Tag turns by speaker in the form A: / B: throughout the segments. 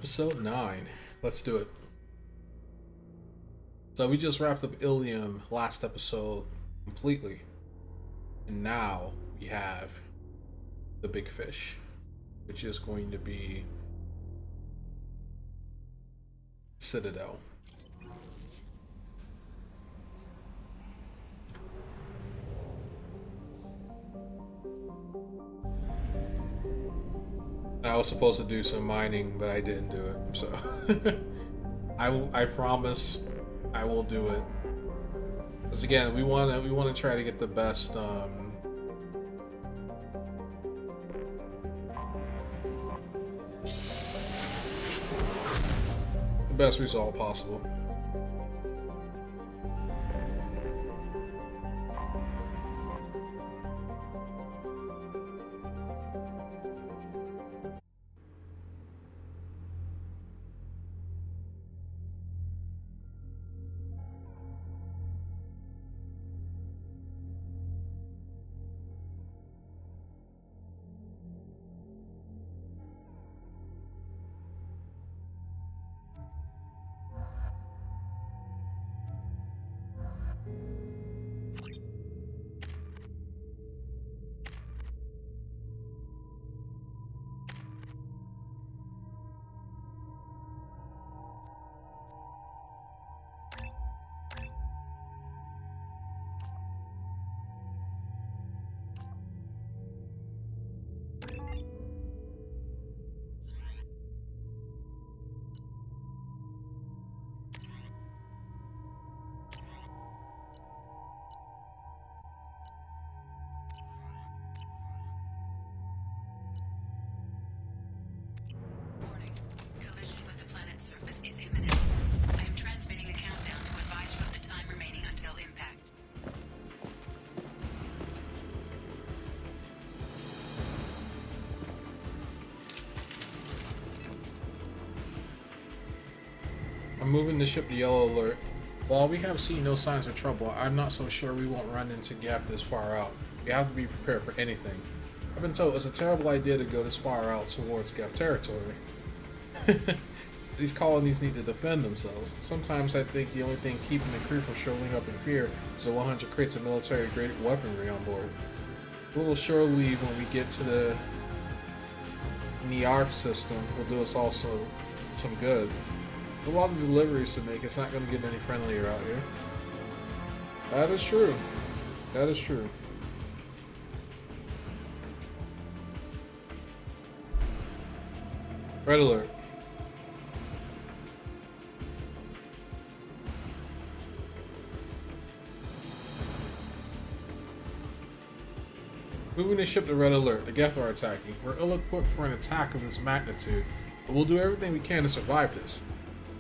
A: Episode 9. Let's do it. So we just wrapped up Ilium last episode completely. And now we have the big fish, which is going to be Citadel. I was supposed to do some mining, but I didn't do it. So I promise I will do it. Because again, we want to try to get the best the best result possible. I'm moving the ship to yellow alert. While we have seen no signs of trouble, I'm not so sure we won't run into Gaff this far out. We have to be prepared for anything. I've been told it's a terrible idea to go this far out towards Gaff territory. These colonies need to defend themselves. Sometimes I think the only thing keeping the crew from showing up in fear is the 100 crates of military-grade weaponry on board. A little shore leave when we get to the Niarf system will do us also some good. A lot of deliveries to make. It's not going to get any friendlier out here. That is true. That is true. Red alert. Moving the ship to red alert. The Geth are attacking. We're ill-equipped for an attack of this magnitude, but we'll do everything we can to survive this.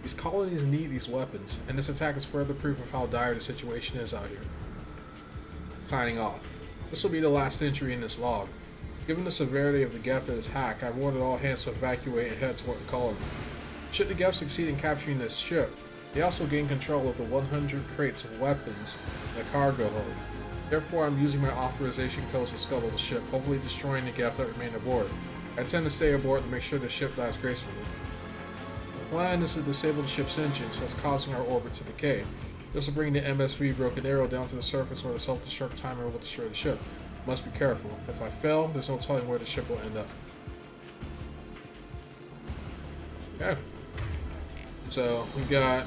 A: These colonies need these weapons, and this attack is further proof of how dire the situation is out here. Signing off. This will be the last entry in this log. Given the severity of the Geth attack, I've ordered all hands to evacuate and head toward the colony. Should the Geth succeed in capturing this ship, they also gain control of the 100 crates of weapons in the cargo hold. Therefore, I'm using my authorization codes to scuttle the ship, hopefully destroying the Geth that remain aboard. I intend to stay aboard to make sure the ship dies gracefully. The plan is to disable the ship's engines that's causing our orbit to decay. This will bring the MSV Broken Arrow down to the surface where the self-destruct timer will destroy the ship. Must be careful. If I fail, there's no telling where the ship will end up. Okay. So, we've got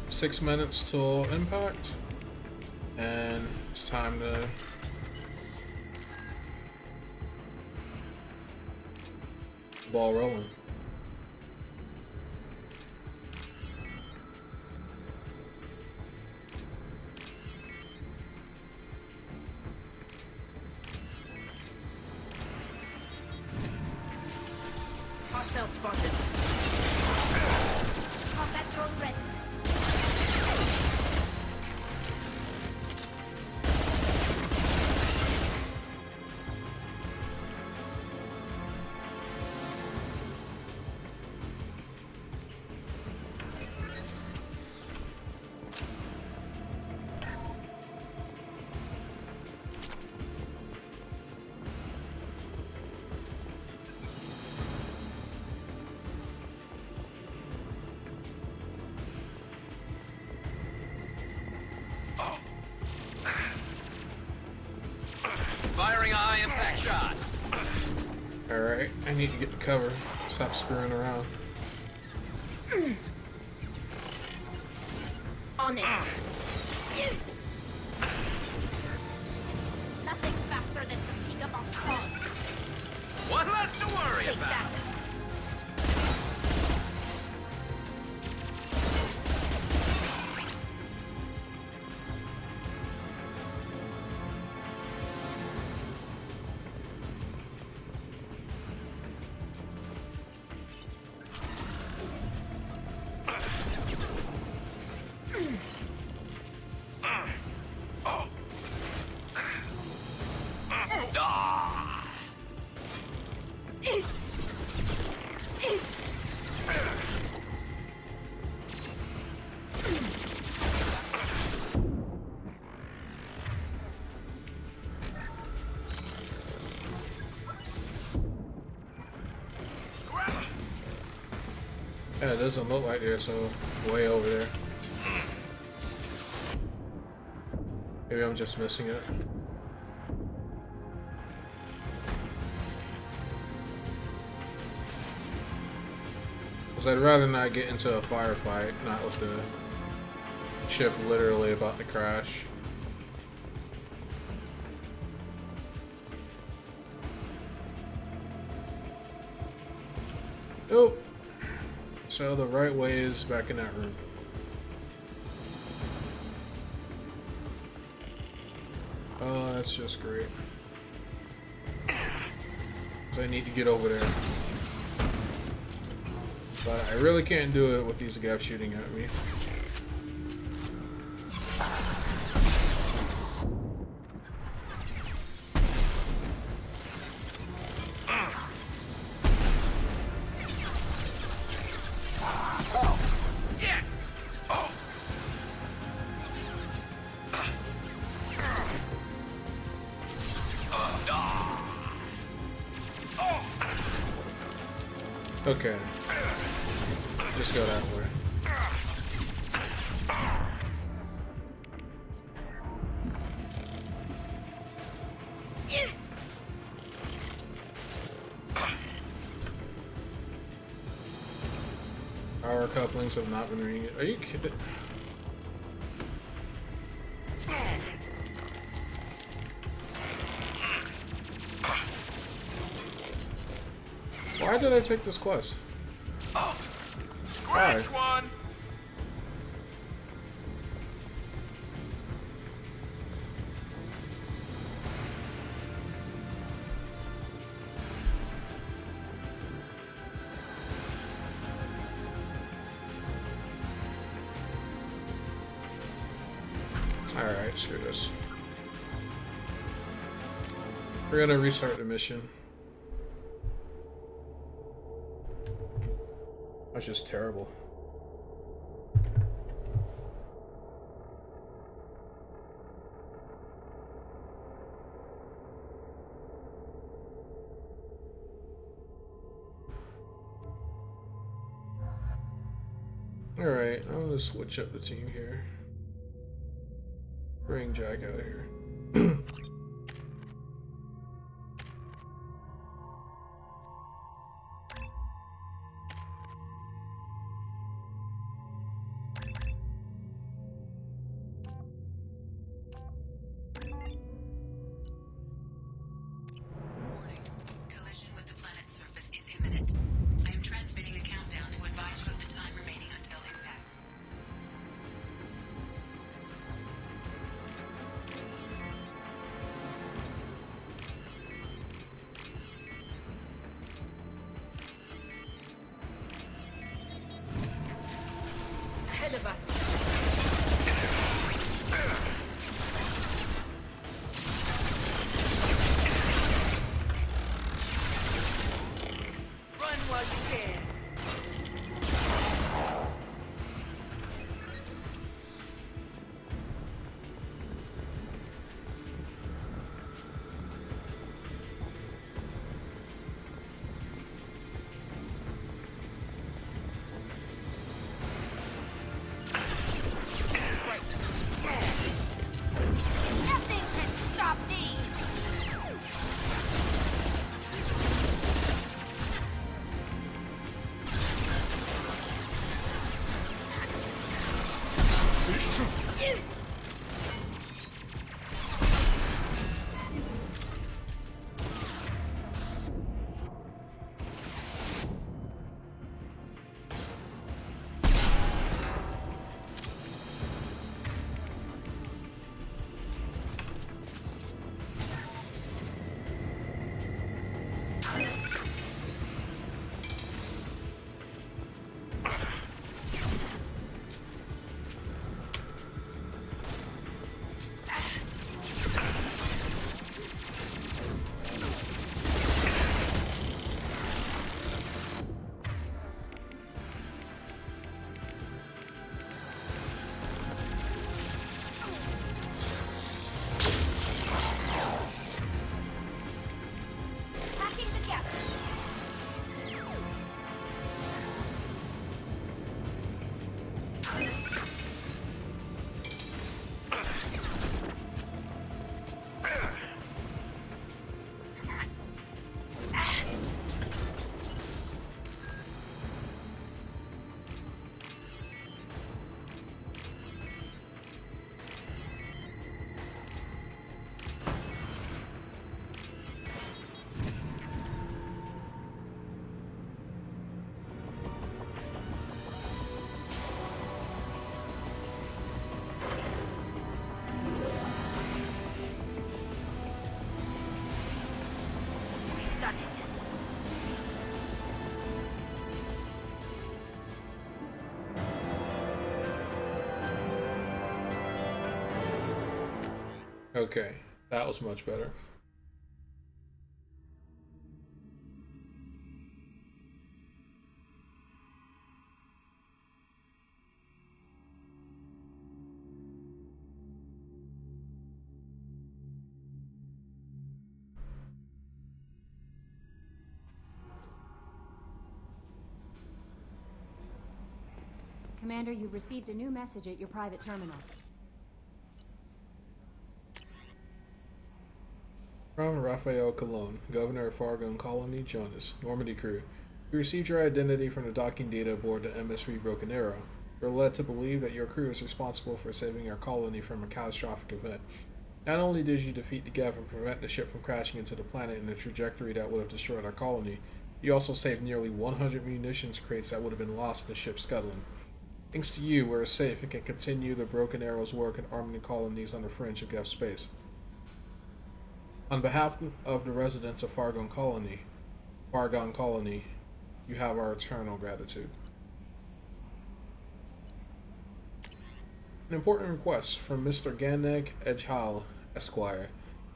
A: 6 minutes till impact. And it's time to ball rolling.
B: Hostile spotted. Combat drone ready.
A: I need to get the cover. Stop screwing around.
B: On it. Nothing faster than fatigue up on cause.
C: One less to worry
B: Take
C: about.
B: that.
A: Yeah, it doesn't look like they're so way over there. Maybe I'm just missing it. Because I'd rather not get into a firefight, not with the ship literally about to crash. Nope. So the right way is back in that room. Oh, that's just great. 'Cause I need to get over there. But I really can't do it with these guys shooting at me. Okay. Just go that way. Power couplings have not been ringing. Are you kidding? Why did I take this quest?
C: Oh, scratch one.
A: Alright, screw this. We're gonna restart the mission. That's just terrible. Alright, I'm gonna switch up the team here. Bring Jack out here.
B: Ahead of us. Run while you can. Nothing can stop me.
A: Okay, that was much better.
D: Commander, you've received a new message at your private terminal.
A: From Raphael Colon, Governor of Fargon Colony, Jonas, Normandy crew. We received your identity from the docking data aboard the MSV Broken Arrow. We're led to believe that your crew is responsible for saving our colony from a catastrophic event. Not only did you defeat the Geth and prevent the ship from crashing into the planet in a trajectory that would have destroyed our colony, you also saved nearly 100 munitions crates that would have been lost in the ship scuttling. Thanks to you, we're safe and can continue the Broken Arrow's work in arming the colonies on the fringe of Geth space. On behalf of the residents of Fargon Colony, you have our eternal gratitude. An important request from Mr. Ganek Edgehal, Esquire.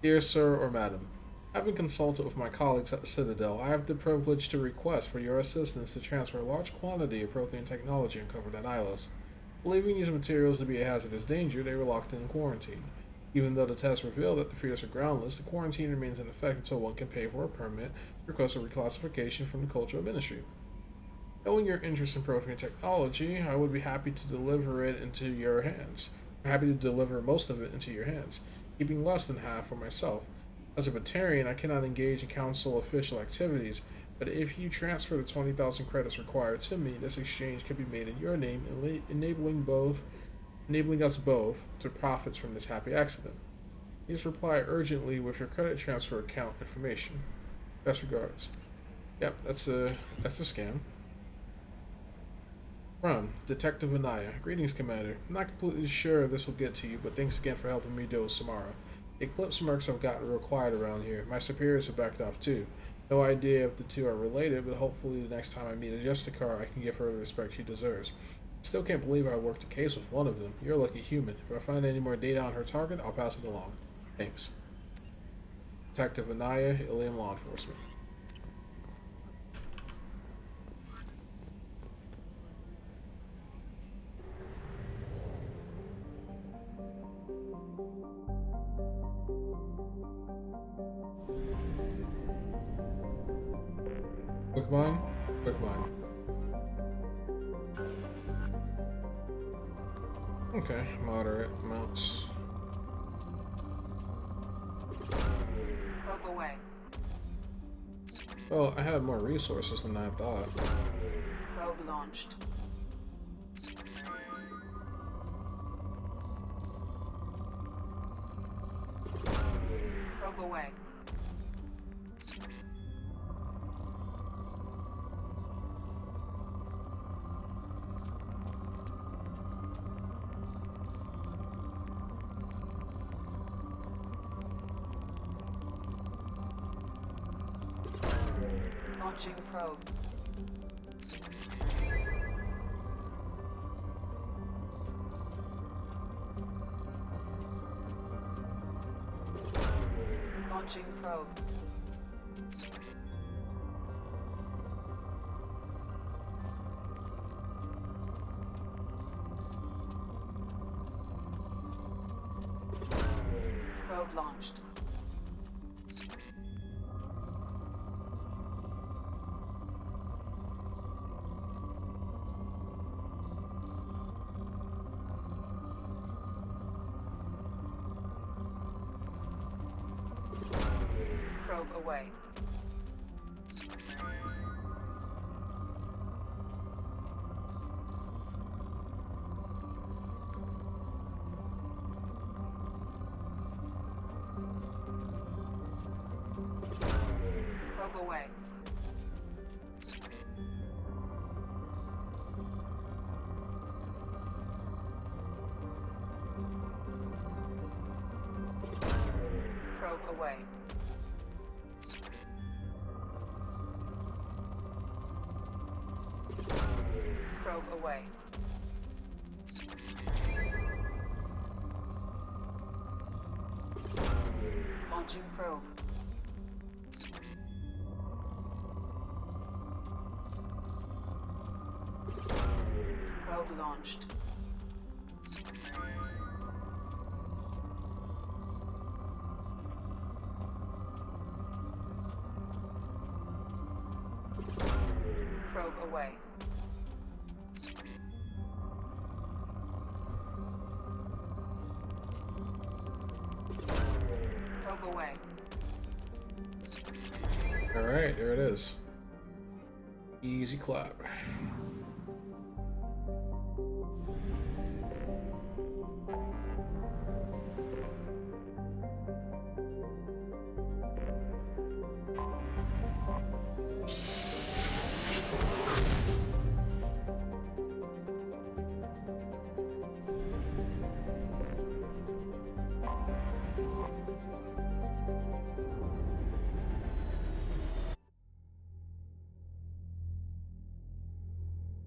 A: Dear Sir or Madam, having consulted with my colleagues at the Citadel, I have the privilege to request for your assistance to transfer a large quantity of Prothean technology uncovered at Ilos. Believing these materials to be a hazardous danger, they were locked in quarantine. Even though the tests revealed that the fears are groundless, the quarantine remains in effect until one can pay for a permit to request a reclassification from the Cultural Ministry. Knowing your interest in Prothean technology, I would be happy to deliver it into your hands. I'm happy to deliver most of it into your hands, keeping less than half for myself. As a Batarian, I cannot engage in council official activities, but if you transfer the 20,000 credits required to me, this exchange can be made in your name, enabling us both to profit from this happy accident. Please reply urgently with your credit transfer account information. Best regards. Yep, that's a scam. From Detective Anaya. Greetings, Commander. I'm not completely sure this will get to you, but thanks again for helping me deal with Samara. The Eclipse mercs have gotten real quiet around here. My superiors have backed off too. No idea if the two are related, but hopefully the next time I meet a Justicar, I can give her the respect she deserves. Still can't believe I worked a case with one of them. You're a lucky human. If I find any more data on her target, I'll pass it along. Thanks. Detective Anaya, Ilium Law Enforcement. Quick mine? Quick mine. Okay, moderate amounts.
E: Rope away.
A: Well, I had more resources than I thought.
E: Probe launched. Rope away. Launching probe. Launching probe. Probe launched. Probe away. Probe away. Probe away. Probe away. Launching probe. Probe launched. Probe away. Probe away.
A: Alright, there it is. Easy clap.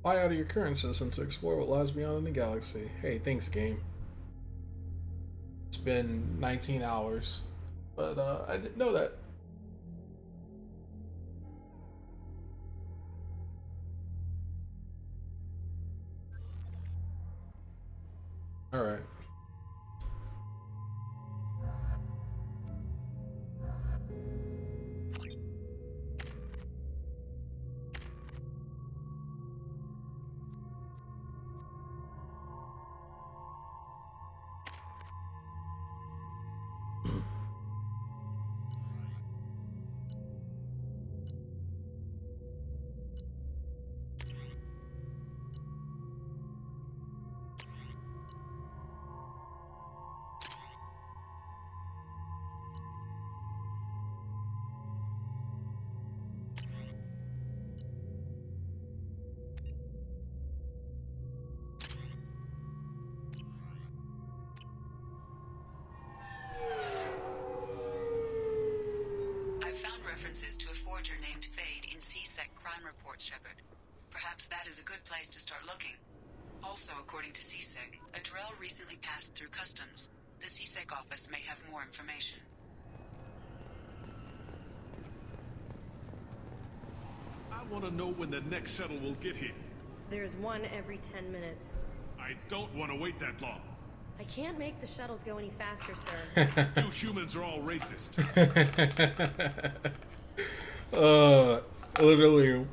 A: Fly out of your current system to explore what lies beyond in the galaxy. Hey, thanks, game. It's been 19 hours, but I didn't know that. Alright.
E: References to a forger named Thane in C-Sec crime reports, Shepard. Perhaps that is a good place to start looking. Also, according to C-Sec, a Drell recently passed through customs. The C-Sec office may have more information.
F: I want to know when the next shuttle will get here.
G: There's one every 10 minutes.
F: I don't want to wait that long.
G: I can't make the shuttles go any faster, sir.
F: You humans are all racist.
A: Literally,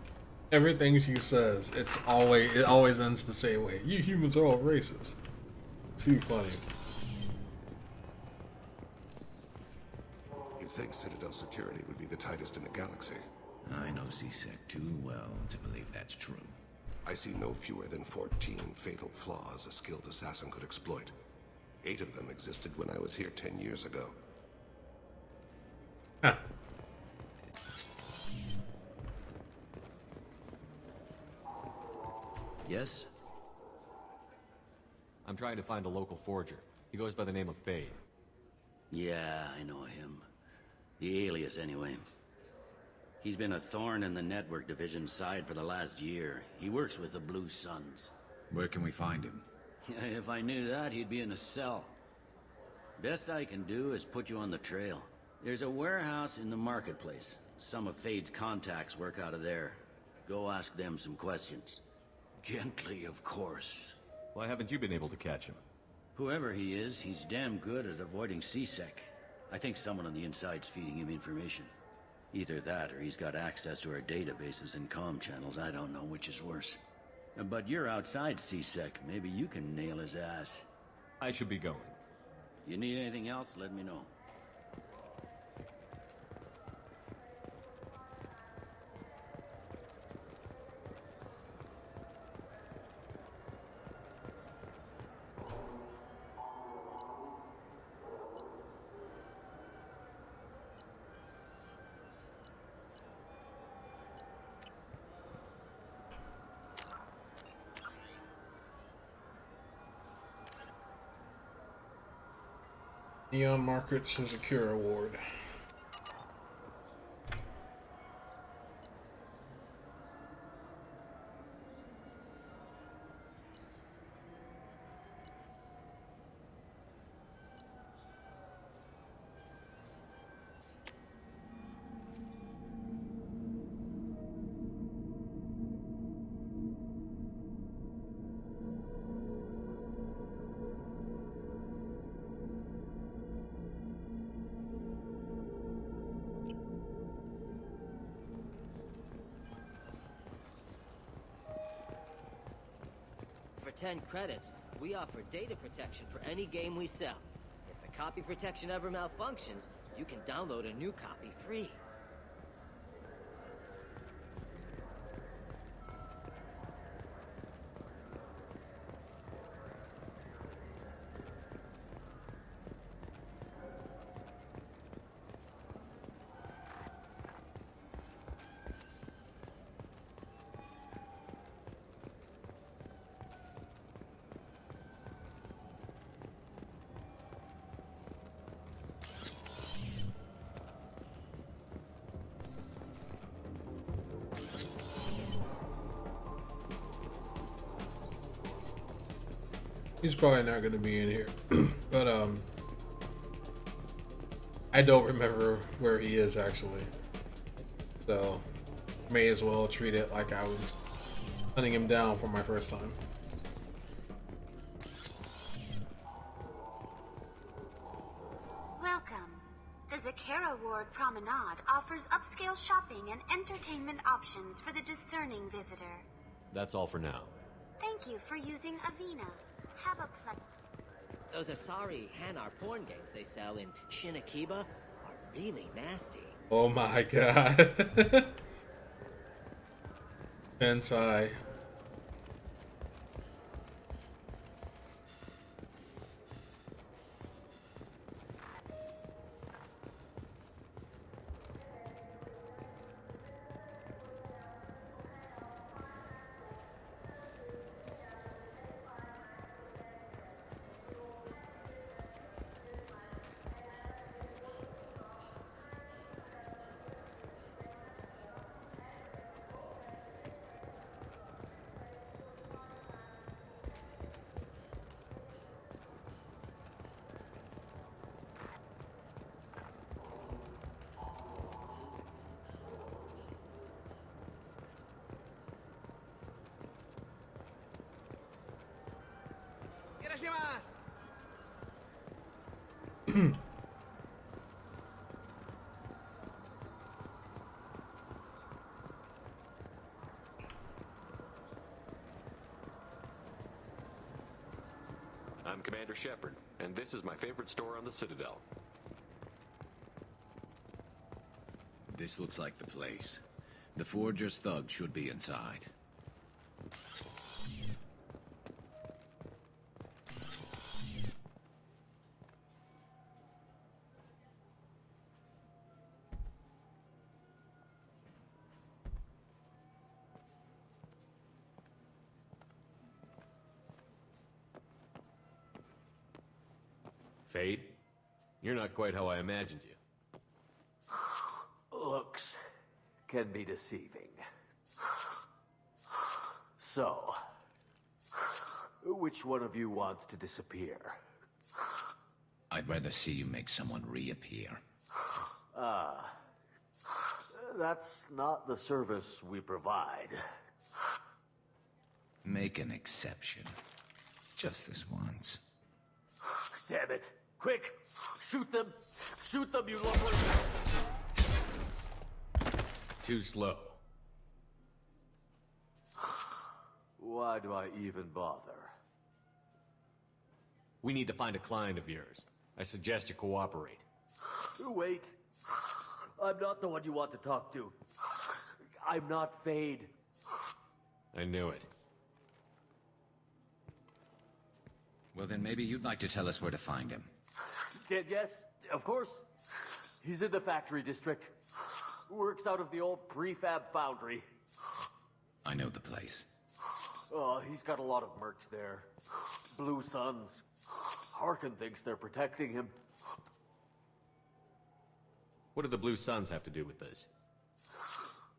A: everything she says, it always ends the same way. You humans are all racist. Too funny.
H: You'd think Citadel security would be the tightest in the galaxy.
I: I know C-Sec too well to believe that's true.
H: I see no fewer than 14 fatal flaws a skilled assassin could exploit. 8 of them existed when I was here 10 years ago.
A: Huh.
I: Yes?
J: I'm trying to find a local forger. He goes by the name of Fade.
K: Yeah, I know him. The alias, anyway. He's been a thorn in the network division's side for the last year. He works with the Blue Suns.
I: Where can we find him?
K: If I knew that, he'd be in a cell. Best I can do is put you on the trail. There's a warehouse in the marketplace. Some of Fade's contacts work out of there. Go ask them some questions. Gently, of course.
J: Why haven't you been able to catch him?
K: Whoever he is, he's damn good at avoiding C-Sec. I think someone on the inside's feeding him information. Either that, or he's got access to our databases and comm channels. I don't know which is worse. But you're outside C-Sec. Maybe you can nail his ass.
J: I should be going.
K: You need anything else, let me know.
A: Neon Markets has a Cure Award.
L: 10 credits, we offer data protection for any game we sell. If the copy protection ever malfunctions, you can download a new copy free.
A: He's probably not going to be in here, but I don't remember where he is actually, so may as well treat it like I was hunting him down for my first time.
M: Welcome. The Zakara Ward Promenade offers upscale shopping and entertainment options for the discerning visitor.
J: That's all for now.
M: Thank you for using Avena. Have a
L: Those Asari Hanar porn games they sell in Shinakiba are really nasty.
A: Oh my god. Hentai.
J: I'm Commander Shepard, and this is my favorite store on the Citadel.
I: This looks like the place. The Forger's thugs should be inside.
J: Fade? You're not quite how I imagined you.
N: Looks can be deceiving. So, which one of you wants to disappear?
I: I'd rather see you make someone reappear.
N: That's not the service we provide.
I: Make an exception. Just this once.
N: Damn it. Quick! Shoot them! Shoot them, you lovely!
J: Too slow.
N: Why do I even bother?
J: We need to find a client of yours. I suggest you cooperate.
N: Wait. I'm not the one you want to talk to. I'm not Fade.
J: I knew it.
I: Well, then maybe you'd like to tell us where to find him.
N: Yes, of course. He's in the factory district. Works out of the old prefab foundry.
I: I know the place.
N: Oh, he's got a lot of mercs there. Blue Suns. Harkin thinks they're protecting him.
J: What do the Blue Suns have to do with this?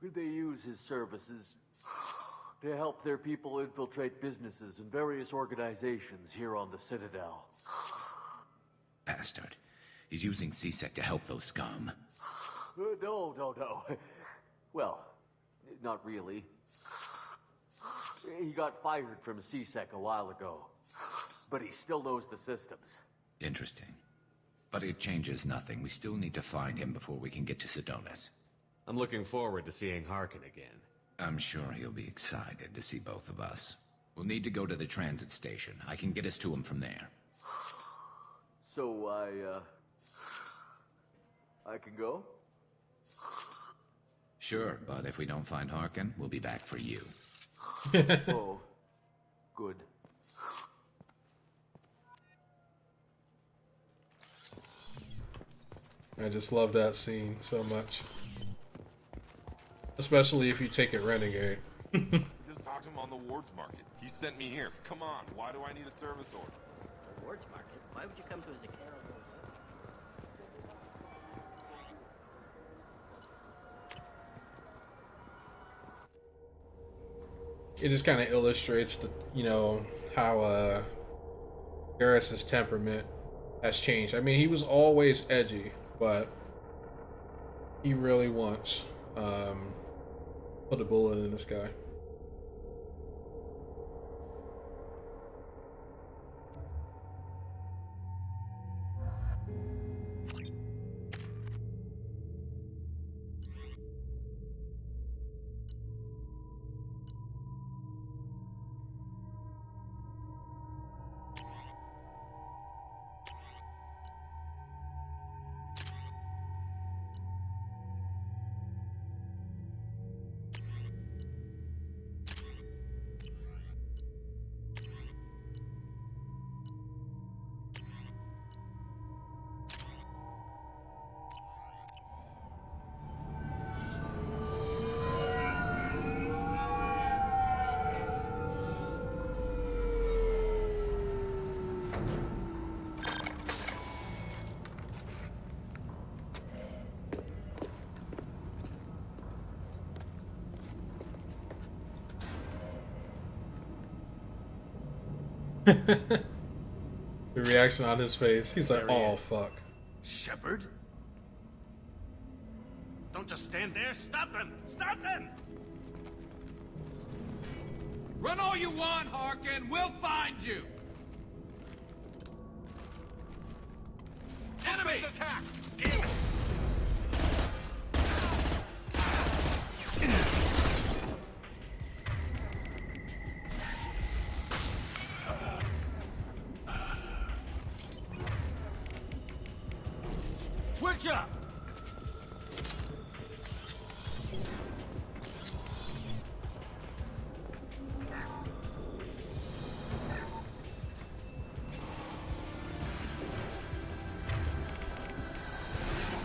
N: They use his services to help their people infiltrate businesses and various organizations here on the Citadel.
I: Bastard. He's using CSEC to help those scum.
N: No. Well, not really. He got fired from CSEC a while ago, but he still knows the systems.
I: Interesting. But it changes nothing. We still need to find him before we can get to Sedonis.
J: I'm looking forward to seeing Harkin again.
I: I'm sure he'll be excited to see both of us. We'll need to go to the transit station. I can get us to him from there.
N: So I can go?
I: Sure, but if we don't find Harkin, we'll be back for you.
N: Oh, good.
A: I just love that scene so much. Especially if you take it Renegade.
O: Just talk to him on the Wards Market. He sent me here. Come on, why do I need a service order?
L: Wards Market? Why would you come to a Zakara?
A: It just kind of illustrates the, how Garrus's temperament has changed. I mean, he was always edgy, but he really wants put a bullet in this guy. The reaction on his face, he's like, oh fuck.
F: Shepard? Don't just stand there. Stop them! Stop them!
C: Run all you want, Harkin. We'll find you. Enemy attack! Damn it!
F: Switch up!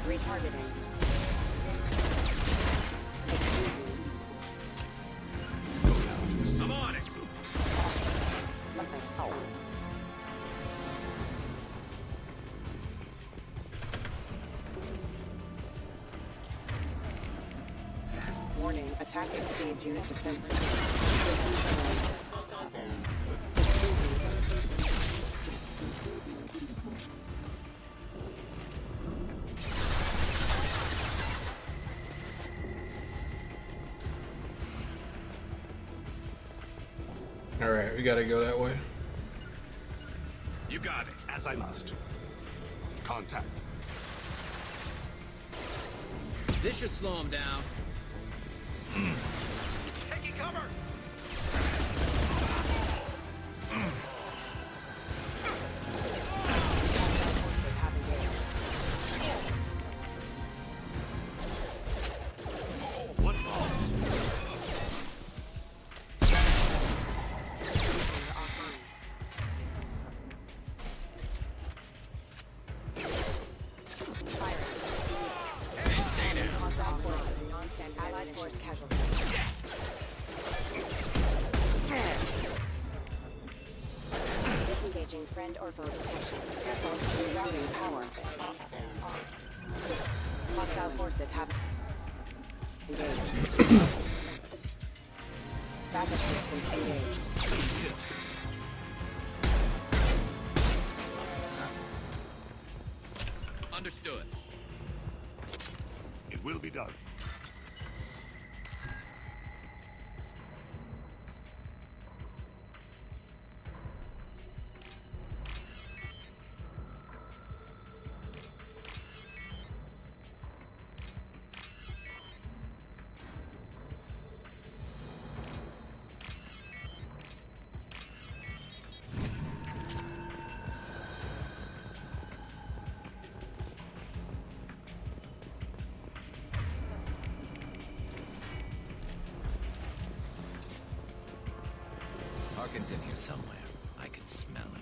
D: Retargeting.
C: I'm on it.
P: Warning, attack exceeds unit defenses.
A: Alright, we gotta go that way.
C: You got it.
H: As I must. Contact.
L: This should slow him down.
C: Taking cover.
F: What balls?
P: Allied force casualty. Disengaging friend or foe detection. Rerouting power. Hostile forces have engaged. Backup systems engaged.
C: Understood.
H: It will be done.
I: Harkin's in here somewhere. I can smell him.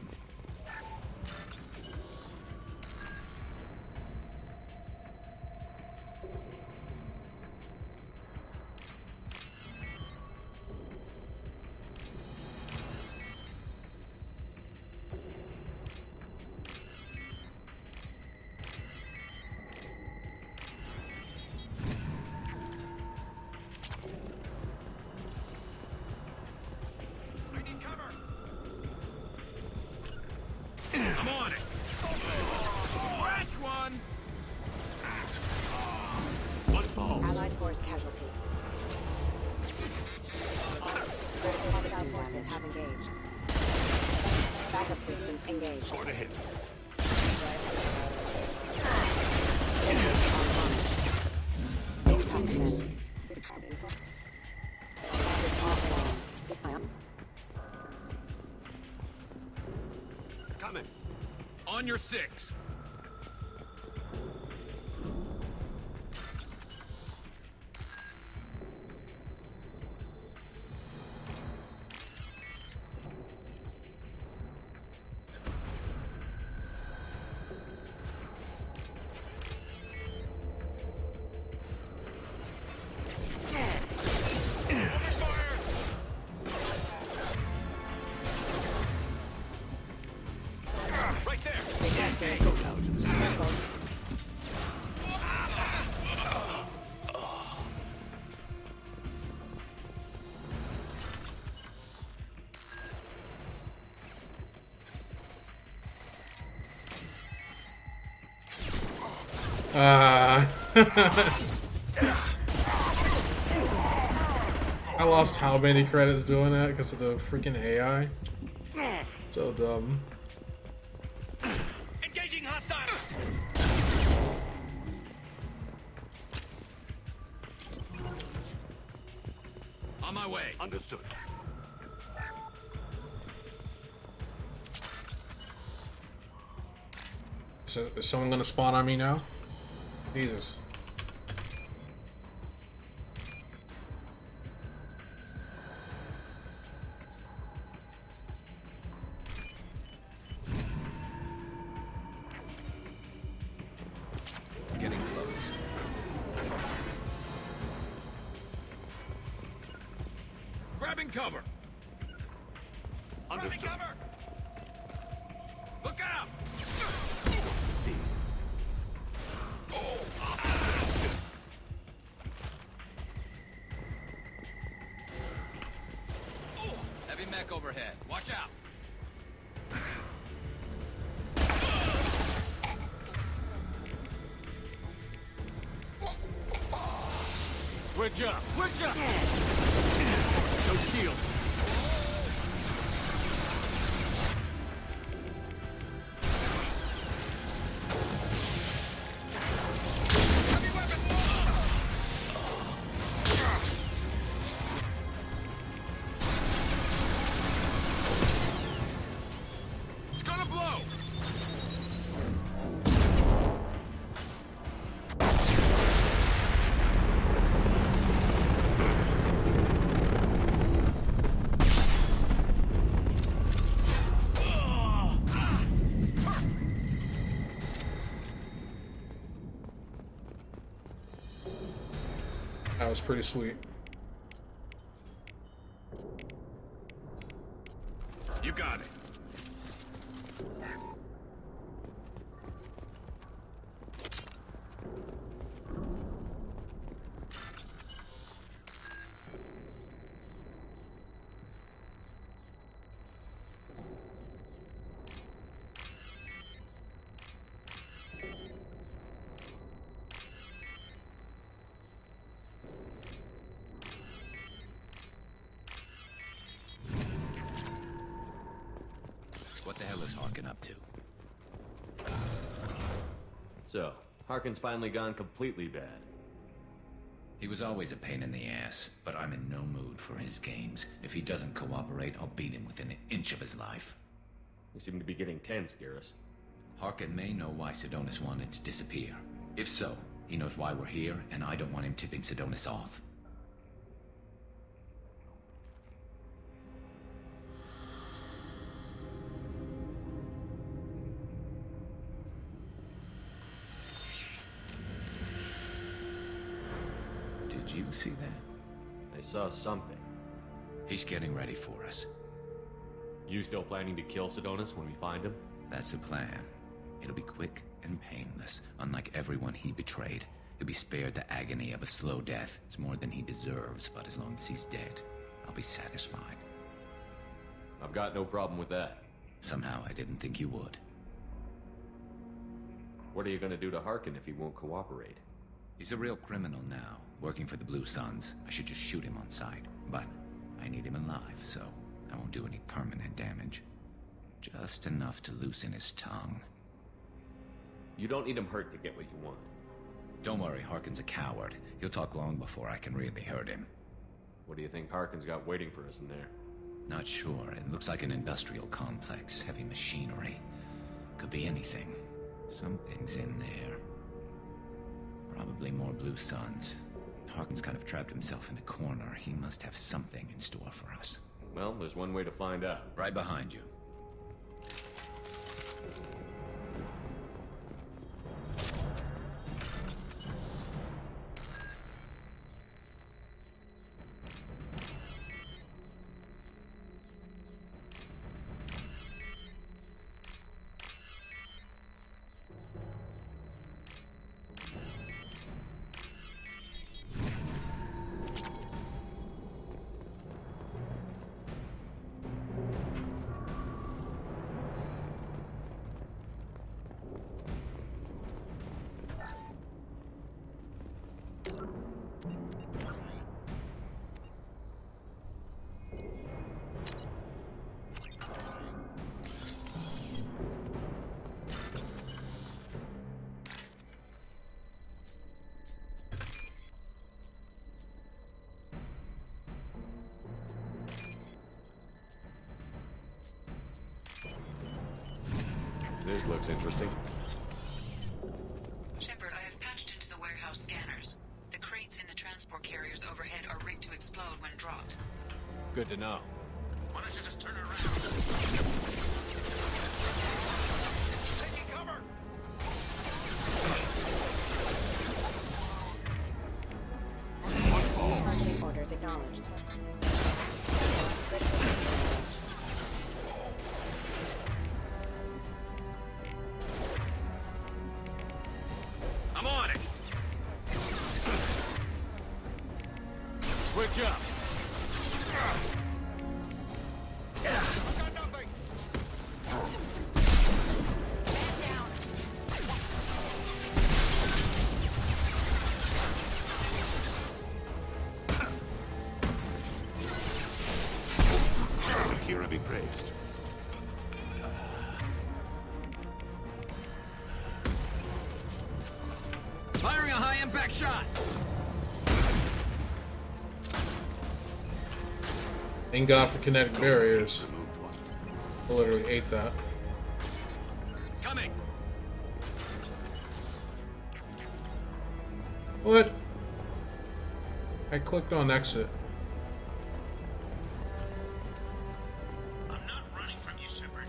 C: I'm on it. Scratch one.
F: What falls?
P: Allied force casualty. Hostile forces have engaged. Backup systems engaged.
F: Sort of hit.
C: Coming. On your six. Right there.
A: I lost how many credits doing that because of the freaking AI? So dumb.
C: Engaging hostile. On my way.
F: Understood.
A: So is someone gonna spawn on me now? Jesus.
I: Getting close.
C: Grabbing cover.
F: Understood.
C: Grabbing cover. Look out.
F: See.
C: Heavy mech overhead. Watch out. Switch up. Switch up. No shield. It's gonna blow.
A: That was pretty sweet.
C: You got it.
I: What the hell is Harkin up to?
J: So, Harkin's finally gone completely bad.
I: He was always a pain in the ass, but I'm in no mood for his games. If he doesn't cooperate, I'll beat him within an inch of his life.
J: You seem to be getting tense, Garrus.
I: Harkin may know why Sidonis wanted to disappear. If so, he knows why we're here, and I don't want him tipping Sidonis off. you see that?
J: I saw something.
I: He's getting ready for us.
J: You still planning to kill Sidonis when we find him?
I: That's the plan. It'll be quick and painless. Unlike everyone he betrayed, he'll be spared the agony of a slow death. It's more than he deserves, but as long as he's dead, I'll be satisfied.
J: I've got no problem with that.
I: Somehow I didn't think you would.
J: What are you gonna do to Harkin if he won't cooperate?
I: He's a real criminal now, working for the Blue Suns. I should just shoot him on sight. But I need him alive, so I won't do any permanent damage. Just enough to loosen his tongue.
J: You don't need him hurt to get what you want.
I: Don't worry, Harkin's a coward. He'll talk long before I can really hurt him.
J: What do you think Harkin's got waiting for us in there?
I: Not sure. It looks like an industrial complex. Heavy machinery. Could be anything. Something's in there. Probably more Blue Suns. Harkin's kind of trapped himself in a corner. He must have something in store for us.
J: Well, there's one way to find out.
I: Right behind you.
J: This looks interesting.
E: Shepard, I have patched into the warehouse scanners. The crates in the transport carriers overhead are rigged to explode when dropped.
J: Good to know.
C: Why don't you just turn around? Taking cover!
P: Targeting orders acknowledged.
C: I'm on it!
J: Switch up!
C: I've got nothing!
H: Kira be praised.
C: Firing a high-impact shot!
A: Thank God for kinetic barriers. I literally ate that.
C: Coming!
A: What? I clicked on exit.
C: I'm not running from you, Shepard.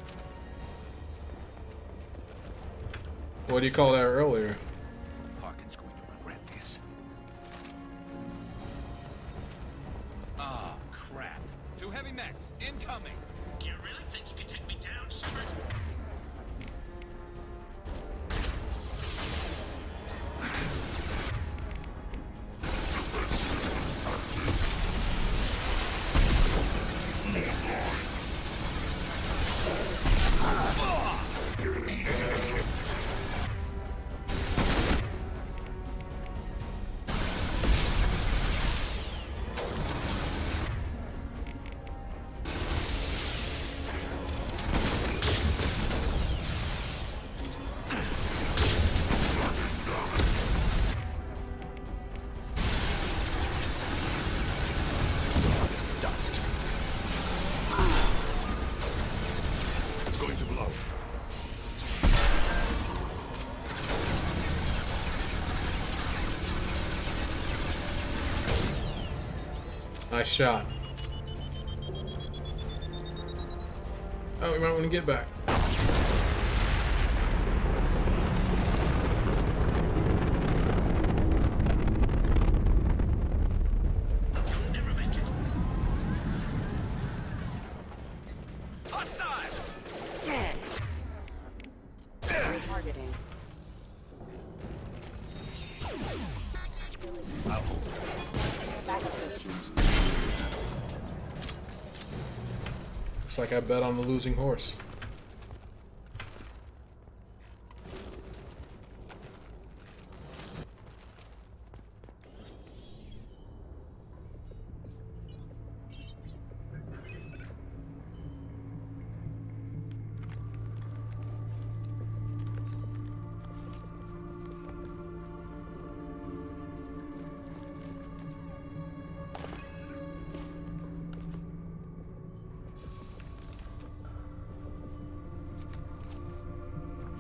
A: What do you call that earlier?
I: Harkin's going to regret this.
C: Ah, crap. 2 heavy mechs, incoming. Do you really think you can take me down, Shepard?
A: Nice shot. Oh, we might want to get back.
C: Hostile!
P: Retargeting. Backup systems.
A: Looks like I bet on the losing horse.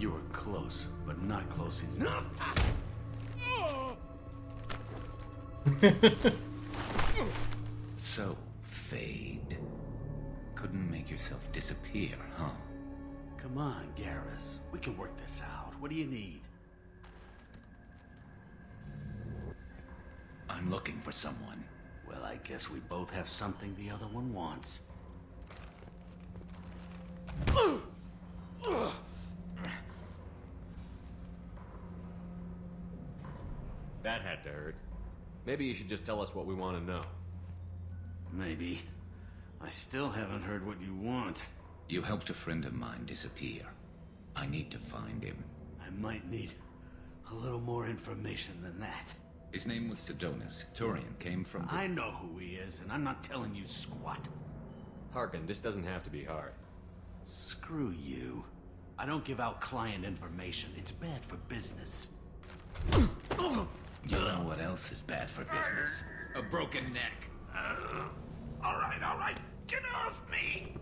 K: You were close, but not close enough.
I: So, Fade. Couldn't make yourself disappear, huh?
K: Come on, Garrus. We can work this out. What do you need?
I: I'm looking for someone.
K: Well, I guess we both have something the other one wants.
J: That had to hurt. Maybe you should just tell us what we want to know.
K: Maybe. I still haven't heard what you want.
I: You helped a friend of mine disappear. I need to find him.
K: I might need a little more information than that.
I: His name was Sidonus. Turian came from the...
K: I know who he is, and I'm not telling you squat.
J: Harkin, this doesn't have to be hard.
K: Screw you. I don't give out client information. It's bad for business.
I: You know what else is bad for business? A broken neck.
K: All right. Get off me!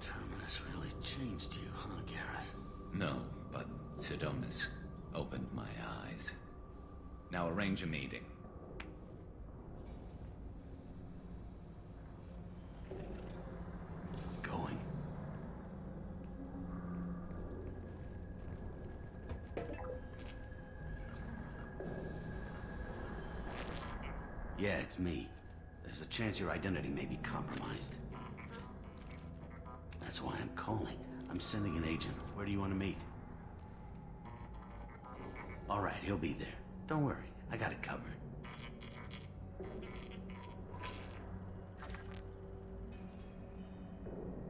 K: Terminus really changed you, huh, Garrus?
I: No, but Sidonus opened my eyes. Now arrange a meeting.
K: Going? Yeah, it's me. There's a chance your identity may be compromised. That's why I'm calling. I'm sending an agent. Where do you want to meet? All right, he'll be there. Don't worry, I got it covered.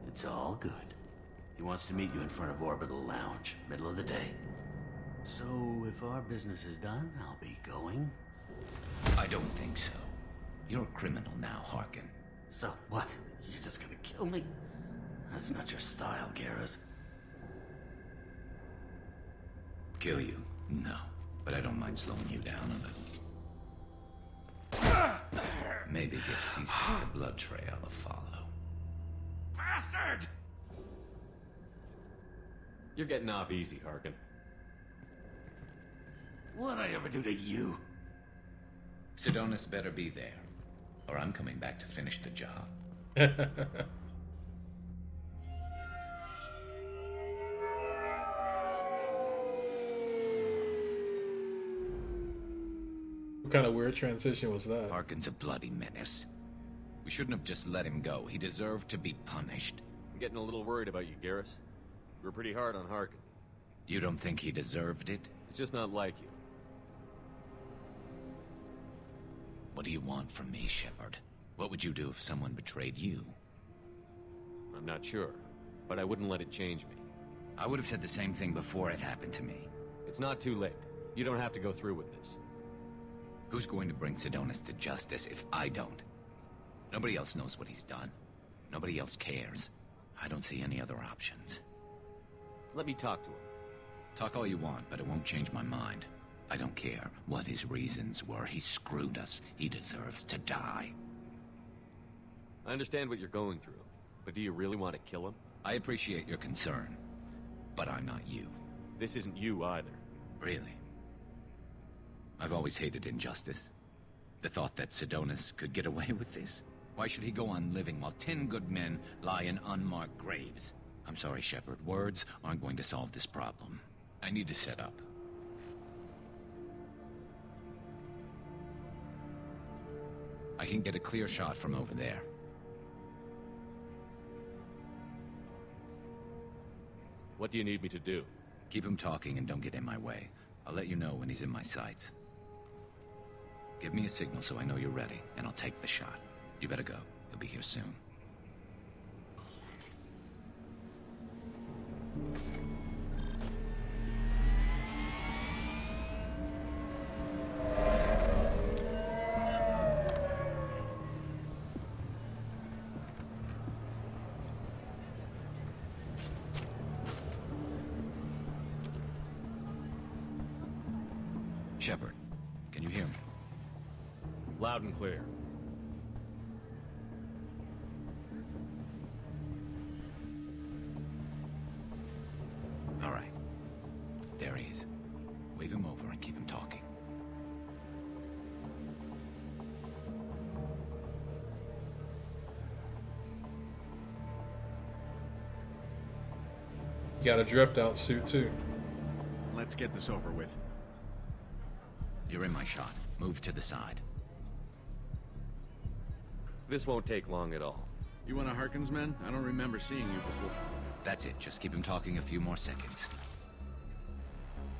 K: It's all good. He wants to meet you in front of Orbital Lounge, middle of the day. So, if our business is done, I'll be going.
I: I don't think so. You're a criminal now, Harkin.
K: So, what? You're just gonna kill me? That's not your style, Garrus.
I: Kill you? No. But I don't mind slowing you down a little. Maybe give CC the blood trail a follow.
K: Bastard!
J: You're getting off easy, Harkin.
K: What'd I ever do to you?
I: Sidonus better be there, or I'm coming back to finish the job.
A: What kind of weird transition was that?
I: Harkin's a bloody menace. We shouldn't have just let him go. He deserved to be punished.
J: I'm getting a little worried about you, Garrus. You were pretty hard on Harkin.
I: You don't think he deserved it?
J: He's just not like you.
I: What do you want from me, Shepard? What would you do if someone betrayed you?
J: I'm not sure, but I wouldn't let it change me.
I: I would have said the same thing before it happened to me.
J: It's not too late. You don't have to go through with this.
I: Who's going to bring Sidonus to justice if I don't? Nobody else knows what he's done. Nobody else cares. I don't see any other options.
J: Let me talk to him.
I: Talk all you want, but it won't change my mind. I don't care what his reasons were. He screwed us. He deserves to die.
J: I understand what you're going through, but do you really want to kill him?
I: I appreciate your concern, but I'm not you.
J: This isn't you either.
I: Really? I've always hated injustice. The thought that Sidonus could get away with this? Why should he go on living while 10 good men lie in unmarked graves? I'm sorry, Shepard. Words aren't going to solve this problem. I need to set up. I can get a clear shot from over there.
J: What do you need me to do?
I: Keep him talking and don't get in my way. I'll let you know when he's in my sights. Give me a signal so I know you're ready, and I'll take the shot. You better go. He'll be here soon. Shepard, can you hear me?
J: Loud and clear.
I: All right. There he is. Wave him over and keep him talking.
A: You got a dripped out suit too.
Q: Let's get this over with.
I: You're in my shot. Move to the side.
J: This won't take long at all.
Q: You want a Harkins, man? I don't remember seeing you before.
I: That's it. Just keep him talking a few more seconds.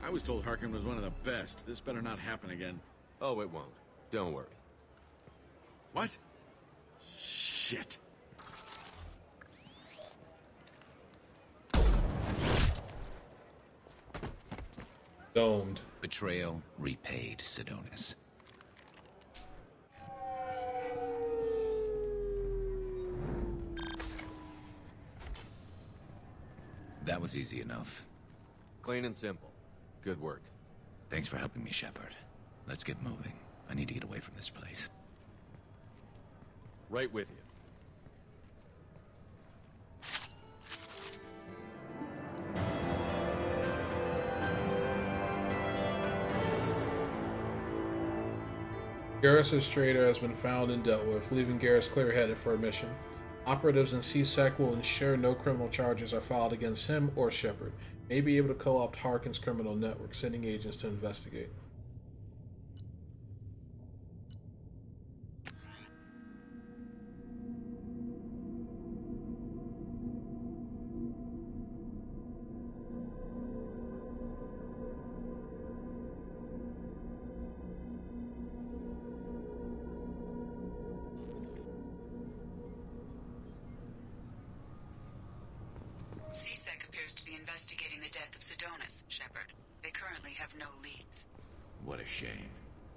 Q: I was told Harkin was one of the best. This better not happen again.
J: Oh, it won't. Don't worry.
Q: What? Shit.
A: Domed.
I: Betrayal repaid, Sidonis. That was easy enough.
J: Clean and simple. Good work.
I: Thanks for helping me, Shepard. Let's get moving. I need to get away from this place.
J: Right with you.
A: Garrus' traitor has been found and dealt with, leaving Garrus clear-headed for a mission. Operatives in CSEC will ensure no criminal charges are filed against him or Shepard. May be able to co-opt Harkin's criminal network, sending agents to investigate.
E: CSEC appears to be investigating the death of Sidonis, Shepard. They currently have no leads.
I: What a shame.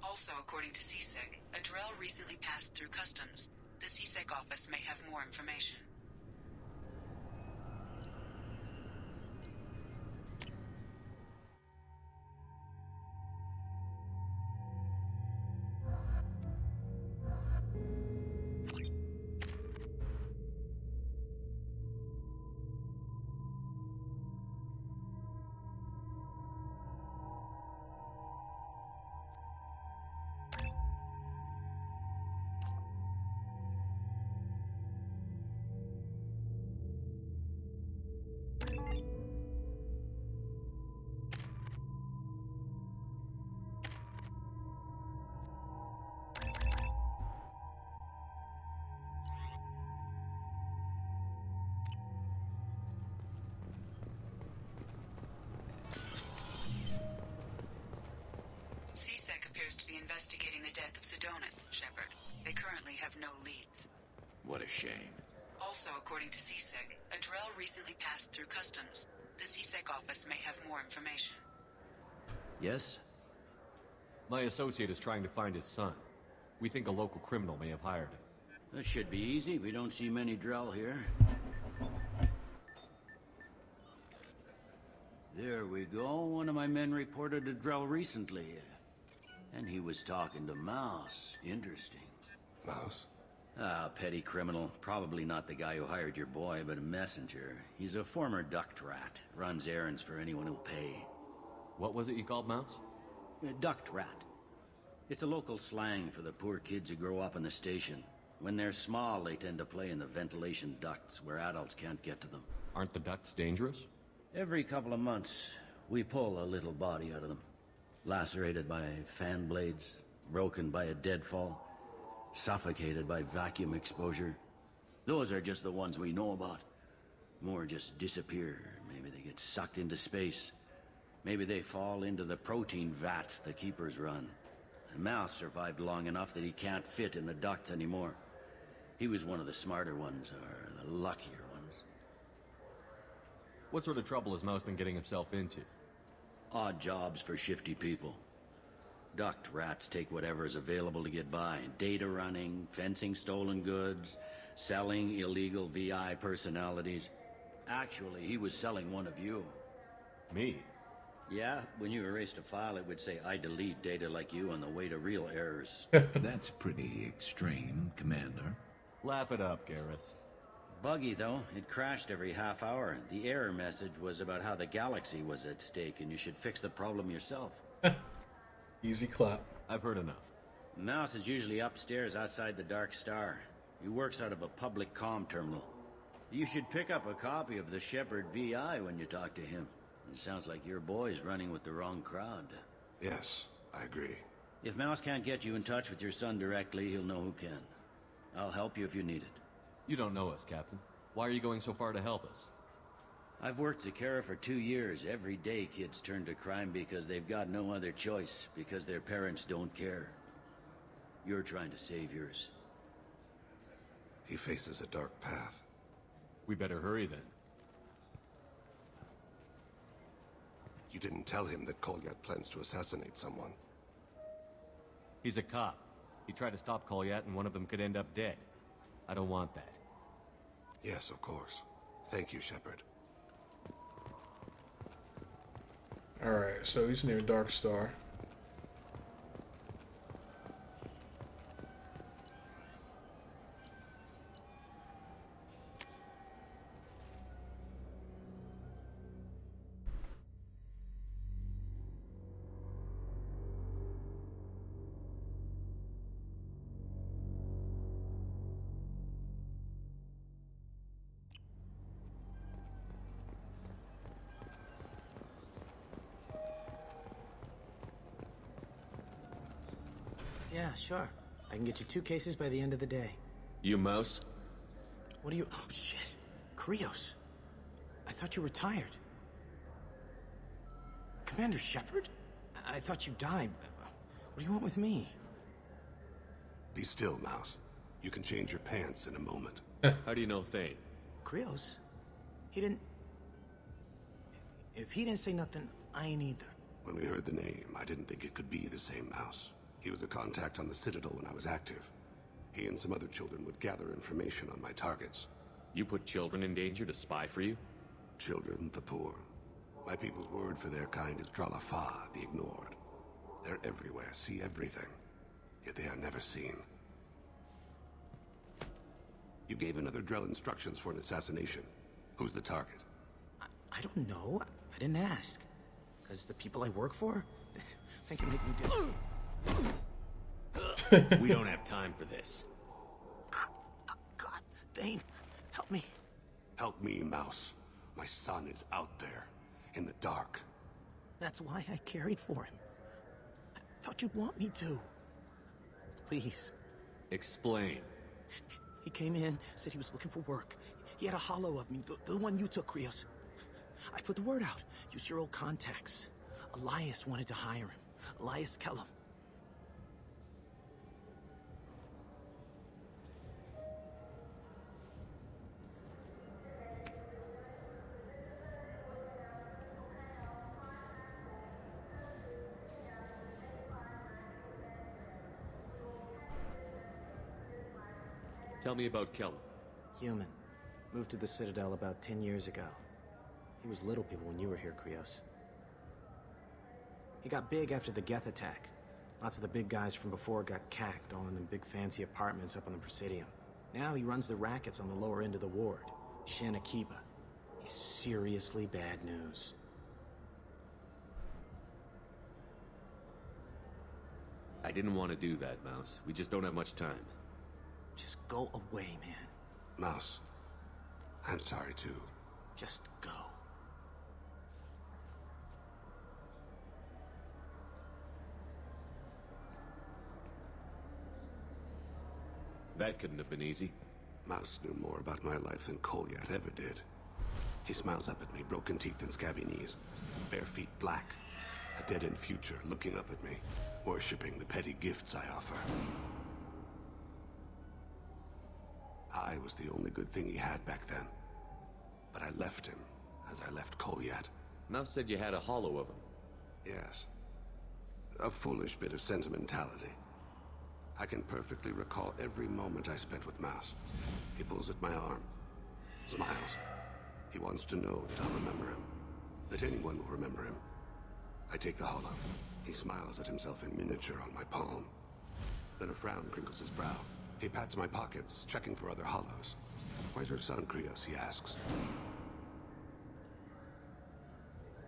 E: Also, according to CSEC, a Drell recently passed through customs. The CSEC office may have more information. CSEC appears to be investigating the death of Sidonis, Shepard. They currently have no leads.
I: What a shame.
E: Also, according to CSEC, a Drell recently passed through customs. The CSEC office may have more information.
K: Yes?
J: My associate is trying to find his son. We think a local criminal may have hired him.
K: That should be easy. We don't see many Drell here. There we go. One of my men reported a Drell recently. And he was talking to Mouse. Interesting.
H: Mouse?
K: Ah, petty criminal. Probably not the guy who hired your boy, but a messenger. He's a former duct rat. Runs errands for anyone who'll pay.
J: What was it you called Mouse?
K: A duct rat. It's a local slang for the poor kids who grow up in the station. When they're small, they tend to play in the ventilation ducts where adults can't get to them.
J: Aren't the ducts dangerous?
K: Every couple of months, we pull a little body out of them. Lacerated by fan blades, broken by a deadfall. suffocated by vacuum exposure. Those are just the ones we know about. More just disappear. Maybe they get sucked into space. Maybe they fall into the protein vats the Keepers run. The mouse survived long enough that he can't fit in the ducts anymore. He was one of the smarter ones, or the luckier ones.
J: What sort of trouble has Mouse been getting himself into?
K: Odd jobs for shifty people. Duct rats take whatever is available to get by. Data running, fencing stolen goods, selling illegal VI personalities. Actually, he was selling one of you.
J: Me?
K: Yeah, when you erased a file, it would say, I delete data like you on the way to real errors.
I: That's pretty extreme, Commander.
J: Laugh it up, Garrus.
K: Buggy, though. It crashed every half hour. The error message was about how the galaxy was at stake, and you should fix the problem yourself.
A: Easy clap.
J: I've heard enough.
K: Mouse is usually upstairs outside the Dark Star. He works out of a public comm terminal. You should pick up a copy of the Shepard VI when you talk to him. It sounds like your boy's running with the wrong crowd.
H: Yes, I agree.
K: If Mouse can't get you in touch with your son directly, he'll know who can. I'll help you if you need it.
J: You don't know us, Captain. Why are you going so far to help us?
K: I've worked Zakera for 2 years. Every day kids turn to crime because they've got no other choice, because their parents don't care. You're trying to save yours.
H: He faces a dark path.
J: We better hurry then.
H: You didn't tell him that Kolyat plans to assassinate someone.
J: He's a cop. He tried to stop Kolyat and one of them could end up dead. I don't want that.
H: Yes, of course. Thank you, Shepard.
A: Alright, so he's near Dark Star.
R: Yeah, sure. I can get you 2 cases by the end of the day.
J: You, Mouse?
R: What are you... Oh, shit. Krios. I thought you retired. Commander Shepard? I thought you died. What do you want with me?
H: Be still, Mouse. You can change your pants in a moment.
J: How do you know Thane?
R: Krios? He didn't... If he didn't say nothing, I ain't either.
H: When we heard the name, I didn't think it could be the same Mouse. He was a contact on the Citadel when I was active. He and some other children would gather information on my targets.
J: You put children in danger to spy for you?
H: Children, the poor. My people's word for their kind is Dralafa, the ignored. They're everywhere, see everything. Yet they are never seen. You gave another Drell instructions for an assassination. Who's the target?
R: I don't know. I didn't ask. Because the people I work for, they can make me do...
J: We don't have time for this.
R: God, Thane, help me.
H: Help me, Mouse. My son is out there, in the dark.
R: That's why I carried for him. I thought you'd want me to. Please.
J: Explain.
R: He came in, said he was looking for work. He had a hollow of me, the one you took, Krios. I put the word out. Used your old contacts. Elias wanted to hire him. Elias Kellum.
J: Tell me about Kellum.
R: Human. Moved to the Citadel about 10 years ago. He was little people when you were here, Krios. He got big after the Geth attack. Lots of the big guys from before got cacked, all in them big fancy apartments up on the Presidium. Now he runs the rackets on the lower end of the ward, Shin Akiba. He's seriously bad news.
J: I didn't want to do that, Mouse. We just don't have much time.
R: Just go away, man.
H: Mouse, I'm sorry too.
R: Just go.
J: That couldn't have been easy.
H: Mouse knew more about my life than Kolyat ever did. He smiles up at me, broken teeth and scabby knees. Bare feet black. A dead-end future looking up at me, worshipping the petty gifts I offer. I was the only good thing he had back then. But I left him, as I left Kolyat.
J: Mouse said you had a hollow of him.
H: Yes. A foolish bit of sentimentality. I can perfectly recall every moment I spent with Mouse. He pulls at my arm. Smiles. He wants to know that I'll remember him. That anyone will remember him. I take the hollow. He smiles at himself in miniature on my palm. Then a frown crinkles his brow. He pats my pockets, checking for other hollows. Where's your son, Krios? He asks.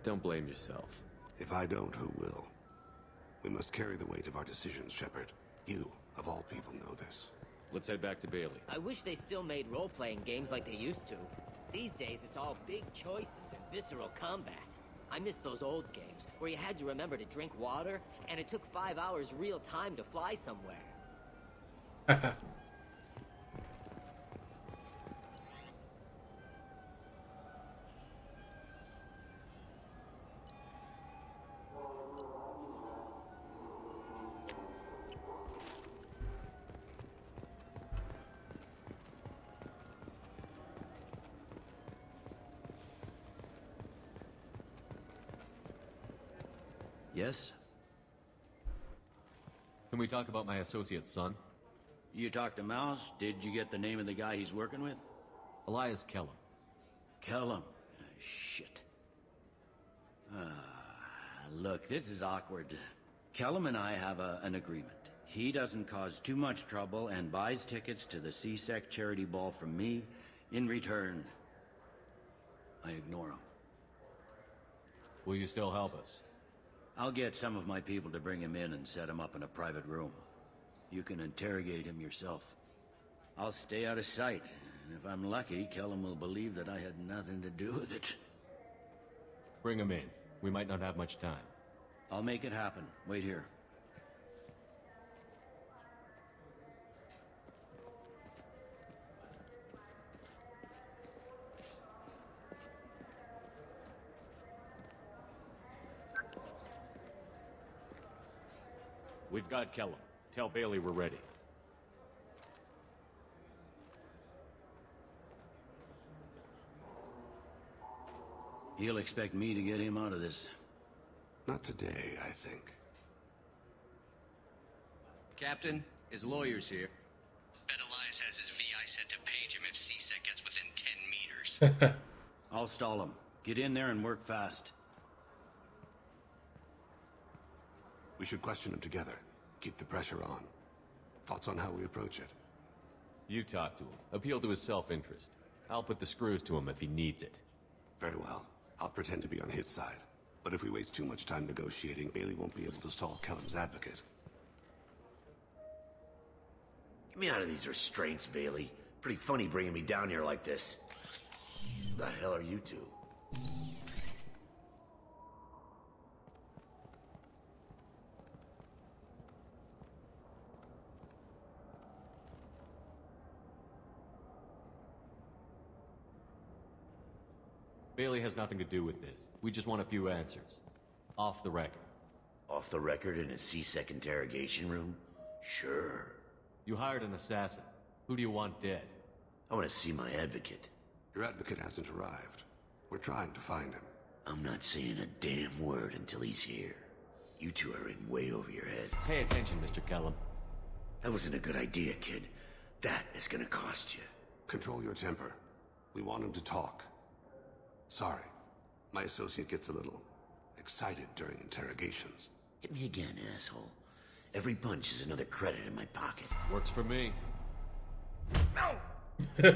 J: Don't blame yourself.
H: If I don't, who will? We must carry the weight of our decisions, Shepard. You, of all people, know this.
J: Let's head back to Bailey.
L: I wish they still made role-playing games like they used to. These days, it's all big choices and visceral combat. I miss those old games, where you had to remember to drink water, and it took 5 hours real time to fly somewhere.
K: Yes?
J: Can we talk about my associate's son?
K: You talked to Mouse? Did you get the name of the guy he's working with?
J: Elias Kellum.
K: Kellum? Shit. Look, this is awkward. Kellum and I have an agreement. He doesn't cause too much trouble and buys tickets to the CSEC charity ball from me. In return, I ignore him.
J: Will you still help us?
K: I'll get some of my people to bring him in and set him up in a private room. You can interrogate him yourself. I'll stay out of sight, and if I'm lucky, Kellum will believe that I had nothing to do with it.
J: Bring him in. We might not have much time.
K: I'll make it happen. Wait here.
J: We've got Kellum. Tell Bailey we're ready.
K: He'll expect me to get him out of this.
H: Not today, I think.
S: Captain, his lawyer's here. Bet Elias has his VI set to page him if CSEC gets within 10 meters.
K: I'll stall him. Get in there and work fast.
H: We should question him together. Keep the pressure on. Thoughts on how we approach it?
J: You talk to him. Appeal to his self-interest. I'll put the screws to him if he needs it.
H: Very well. I'll pretend to be on his side. But if we waste too much time negotiating, Bailey won't be able to stall Kellum's advocate.
T: Get me out of these restraints, Bailey. Pretty funny bringing me down here like this. The hell are you two?
J: Bailey has nothing to do with this. We just want a few answers. Off the record.
T: Off the record in a CSEC interrogation room? Sure.
J: You hired an assassin. Who do you want dead?
T: I want to see my advocate.
H: Your advocate hasn't arrived. We're trying to find him.
T: I'm not saying a damn word until he's here. You two are in way over your head.
J: Pay attention, Mr. Kellum.
T: That wasn't a good idea, kid. That is gonna cost you.
H: Control your temper. We want him to talk. Sorry. My associate gets a little excited during interrogations.
T: Hit me again, asshole. Every punch is another credit in my pocket.
J: Works for me.
T: No! Do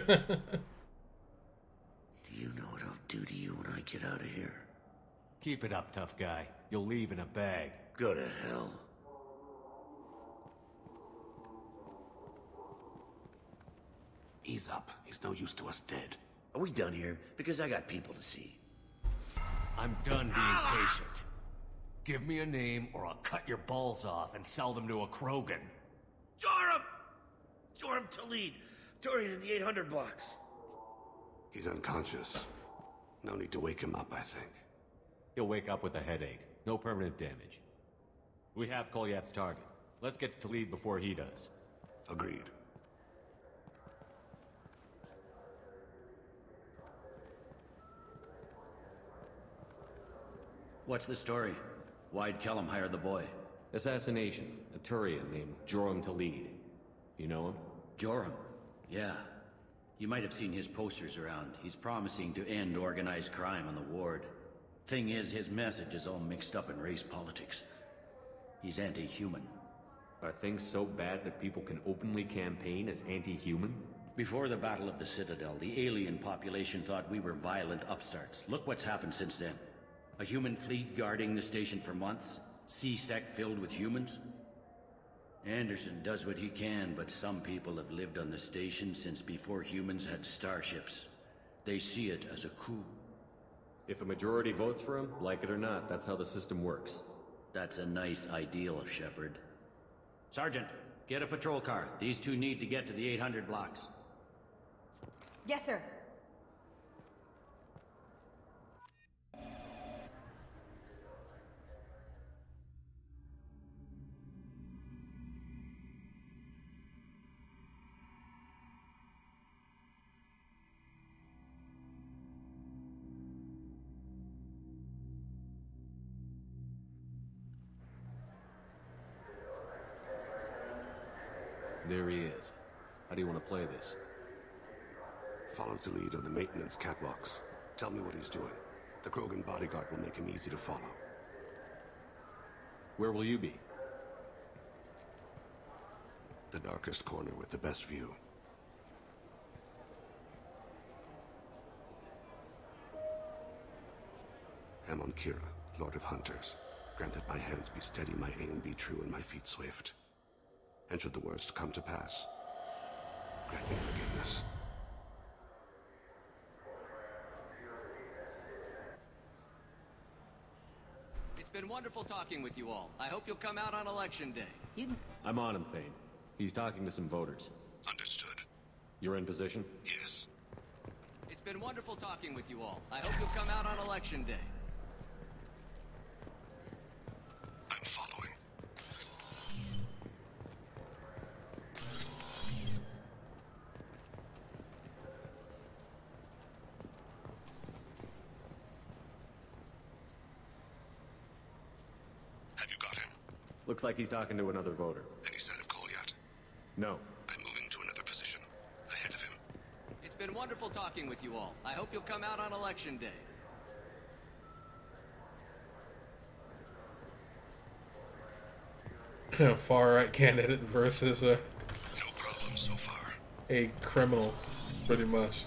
T: you know what I'll do to you when I get out of here?
J: Keep it up, tough guy. You'll leave in a bag.
T: Go to hell.
H: Ease up. He's no use to us dead.
T: Are we done here? Because I got people to see.
J: I'm done being patient. Give me a name or I'll cut your balls off and sell them to a Krogan.
T: Joram! Joram, Joram Talid, touring in the 800 blocks.
H: He's unconscious. No need to wake him up, I think.
J: He'll wake up with a headache. No permanent damage. We have Kolyat's target. Let's get to Talid before he does.
H: Agreed.
K: What's the story? Why'd Kellum hire the boy?
J: Assassination. A Turian named Joram Talid. You know him?
K: Joram? Yeah. You might have seen his posters around. He's promising to end organized crime on the ward. Thing is, his message is all mixed up in race politics. He's anti-human.
J: Are things so bad that people can openly campaign as anti-human?
K: Before the Battle of the Citadel, the alien population thought we were violent upstarts. Look what's happened since then. A human fleet guarding the station for months. C-Sec filled with humans. Anderson does what he can, but some people have lived on the station since before humans had starships. They see it as a coup.
J: If a majority votes for him, like it or not, that's how the system works.
K: That's a nice ideal, Shepard. Sergeant, get a patrol car. These two need to get to the 800 blocks.
G: Yes, sir.
J: There he is. How do you want to play this?
H: Follow the lead on the maintenance catwalks. Tell me what he's doing. The Krogan bodyguard will make him easy to follow.
J: Where will you be?
H: The darkest corner with the best view. Amon Kira, Lord of Hunters. Grant that my hands be steady, my aim be true, and my feet swift. And should the worst come to pass, grant me forgiveness.
S: It's been wonderful talking with you all. I hope you'll come out on election day.
J: I'm on him, Thane. He's talking to some voters.
H: Understood.
J: You're in position?
H: Yes.
S: It's been wonderful talking with you all. I hope you'll come out on election day.
H: I'm following. Have you got him?
J: Looks like he's talking to another voter.
H: Any sign of Kolyat?
J: No.
H: I'm moving to another position. Ahead of him.
S: It's been wonderful talking with you all. I hope you'll come out on election day.
A: Far right candidate versus
H: no problem so far.
A: A criminal, pretty much.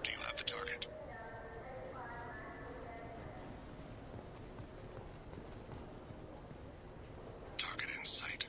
H: Do you have the target? Target in sight.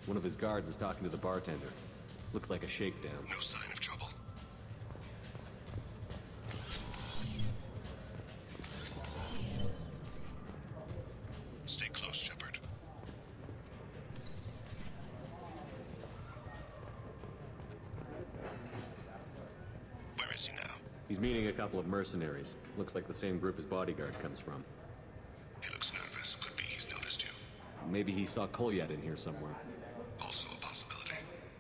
J: One of his guards is talking to the bartender. Looks like a shakedown.
H: No sign of trouble. Stay close, Shepard. Where is he now?
J: He's meeting a couple of mercenaries. Looks like the same group his bodyguard comes from.
H: He looks nervous. Could be he's noticed you.
J: Maybe he saw Kolyat in here somewhere.
H: Also a possibility.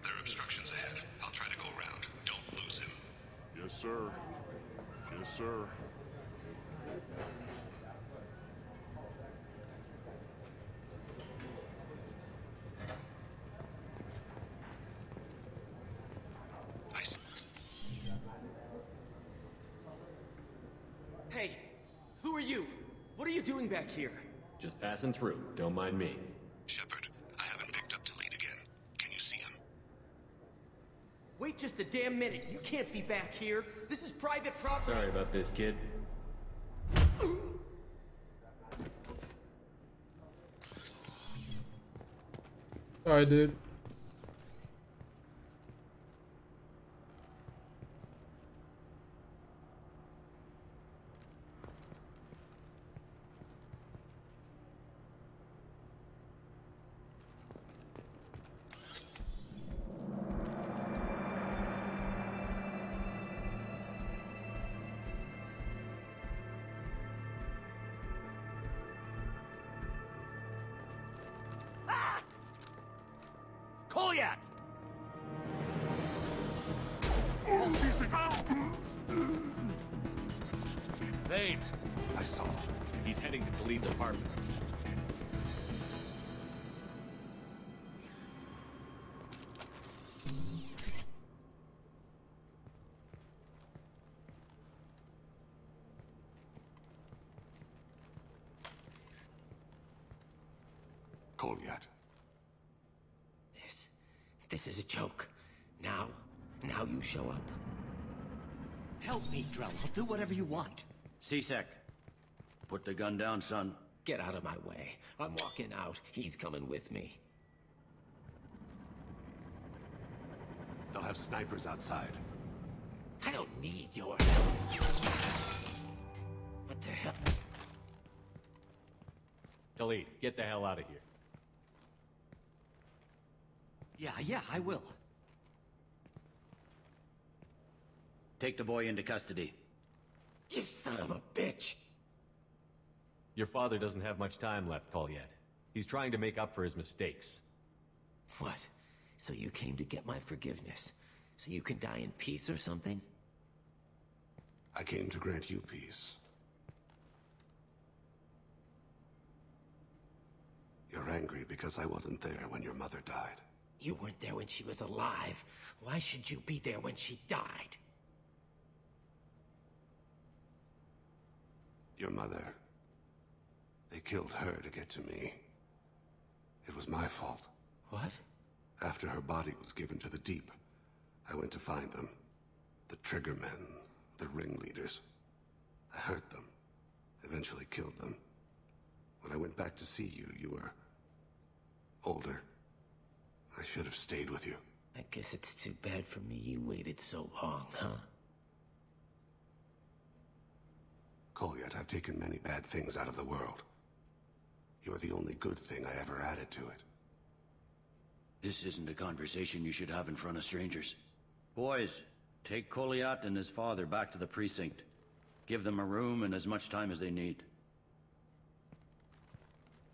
H: There are obstructions ahead. I'll try to go around. Don't lose him.
F: Yes, sir. Yes, sir.
L: Hey, who are you? What are you doing back here?
J: Just passing through. Don't mind me.
H: Shepard, I haven't picked up Thane again. Can you see him?
L: Wait just a damn minute. You can't be back here. This is private property.
J: Sorry about this, kid.
A: Sorry, dude.
C: Kolyat! Thane.
H: I saw.
J: He's heading to Khalid's apartment.
H: Kolyat.
L: This is a joke. Now you show up.
S: Help me, Drell. I'll do whatever you want.
K: C-Sec, put the gun down, son.
L: Get out of my way. I'm walking out. He's coming with me.
H: They'll have snipers outside.
L: I don't need your help. What the hell?
J: Khalid, get the hell out of here.
S: Yeah, I will.
K: Take the boy into custody.
L: You son of a bitch!
J: Your father doesn't have much time left, Kolyat. He's trying to make up for his mistakes.
L: What? So you came to get my forgiveness? So you can die in peace or something?
H: I came to grant you peace. You're angry because I wasn't there when your mother died.
L: You weren't there when she was alive. Why should you be there when she died?
H: Your mother. They killed her to get to me. It was my fault.
L: What?
H: After her body was given to the Deep, I went to find them. The Triggermen, the ringleaders. I hurt them. Eventually killed them. When I went back to see you, you were older. I should have stayed with you.
L: I guess it's too bad for me you waited so long, huh?
H: Kolyat, I've taken many bad things out of the world. You're the only good thing I ever added to it.
K: This isn't a conversation you should have in front of strangers. Boys, take Kolyat and his father back to the precinct. Give them a room and as much time as they need.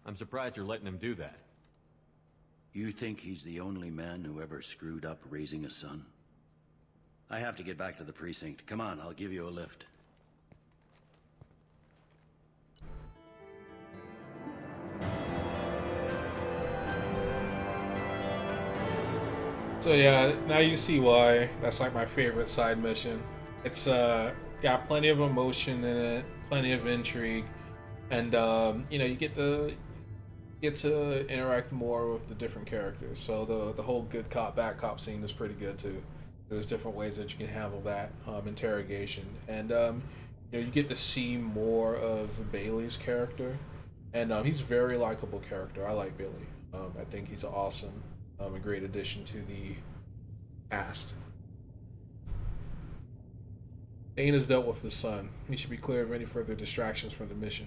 J: I'm surprised you're letting him do that.
K: You think he's the only man who ever screwed up raising a son? I have to get back to the precinct. Come on, I'll give you a lift.
A: So yeah, now you see why that's like my favorite side mission. It's got plenty of emotion in it, plenty of intrigue, and you know, you get to interact more with the different characters. So the whole good cop bad cop scene is pretty good too. There's different ways that you can handle that interrogation, and you know, you get to see more of Bailey's character, and he's a very likable character. I like Billy. I think he's awesome. A great addition to the cast. Thane has dealt with his son. He should be clear of any further distractions from the mission.